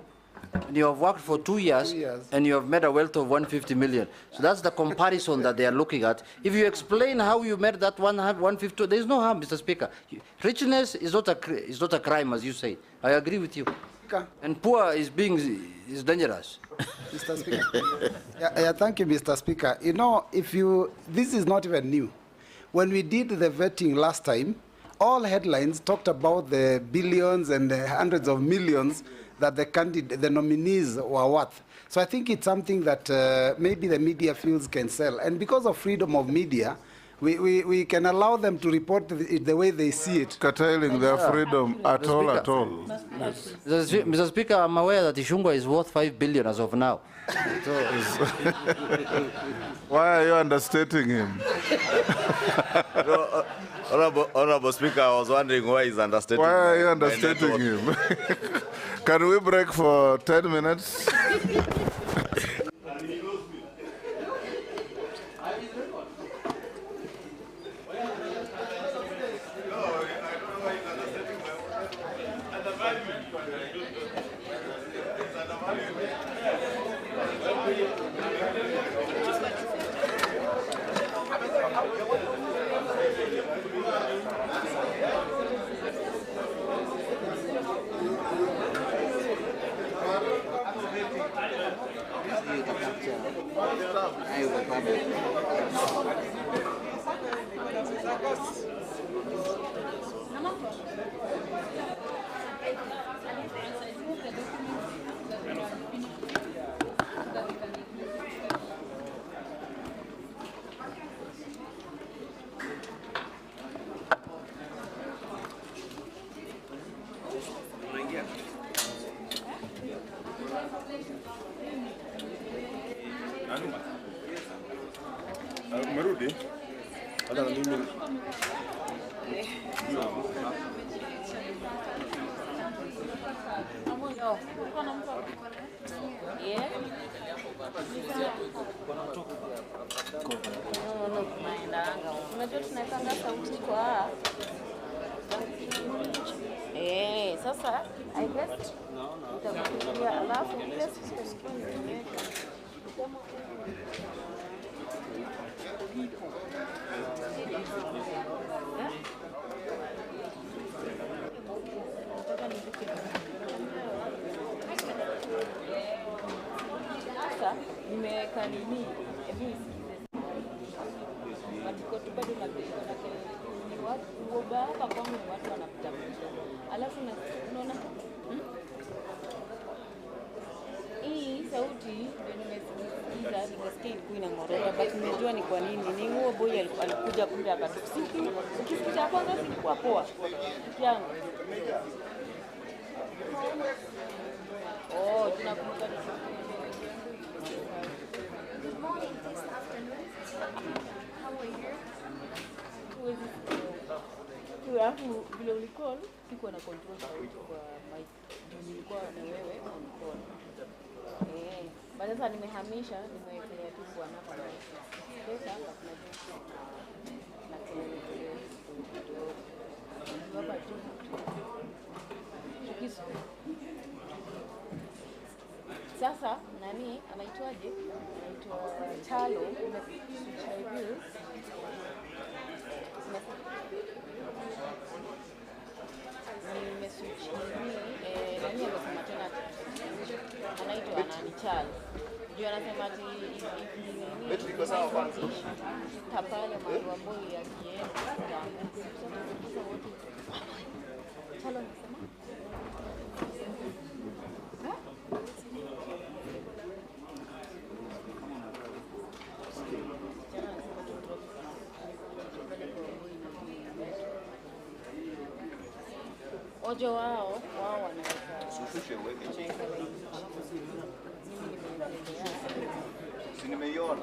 And you have worked for 2 years, and you have made a wealth of 150 million. So that's the comparison that they are looking at. If you explain how you made that 150, there is no harm, Mr. Speaker. Richness is not a crime, as you say. I agree with you. And poor is dangerous. Mr. Speaker. Thank you, Mr. Speaker. You know, this is not even new. When we did the vetting last time, all headlines talked about the billions and the hundreds of millions that the nominees were worth. So I think it's something that maybe the media feels can sell. And because of freedom of media, we can allow them to report it the way they see it. Curtailing their freedom at all. Mr. Speaker, I'm aware that Ishungwa is worth 5 billion as of now. Why are you understating him? Honorable Speaker, I was wondering why he's understating. Why are you understating him? Can we break for 10 minutes? Umerudi? Hata na mimi. Unajua tunawekanga sauti kwa sasa I guess utakuja alafu ile system Sasa nimeweka nini? Hebu isikize. Matiko tu bado na ni watu hapa kwangu ni watu wanapita. Alafu unaona hii sauti ndio nimesikiza, nimesikia ilikuwa inang'orota, but nimejua ni kwa nini. Ni huo boy alikuja kumbe akatusiki. Ukisikia kwanza silikuwa poa. Yangu. Oh, tunakumbuka. Good morning this afternoon. How are you? Alafu vile ulicall, sikuwa na control sauti kwa mic. Juu nilikuwa na wewe on call. Baada sasa nimehamisha, nimewekelea tu kwa napa. Pesa hapa kuna joto. Na kelele kidogo. Baba tu. Tukiso. Sasa nani anaitwaje? Anaitwa Chalo. Nimeswitch nani amesema tena anaitwa nani Chalo. Ndio anasema ati tapale mambo ambayo yakienda. Chalo anasema ojo wao wanaweka si nimeiona.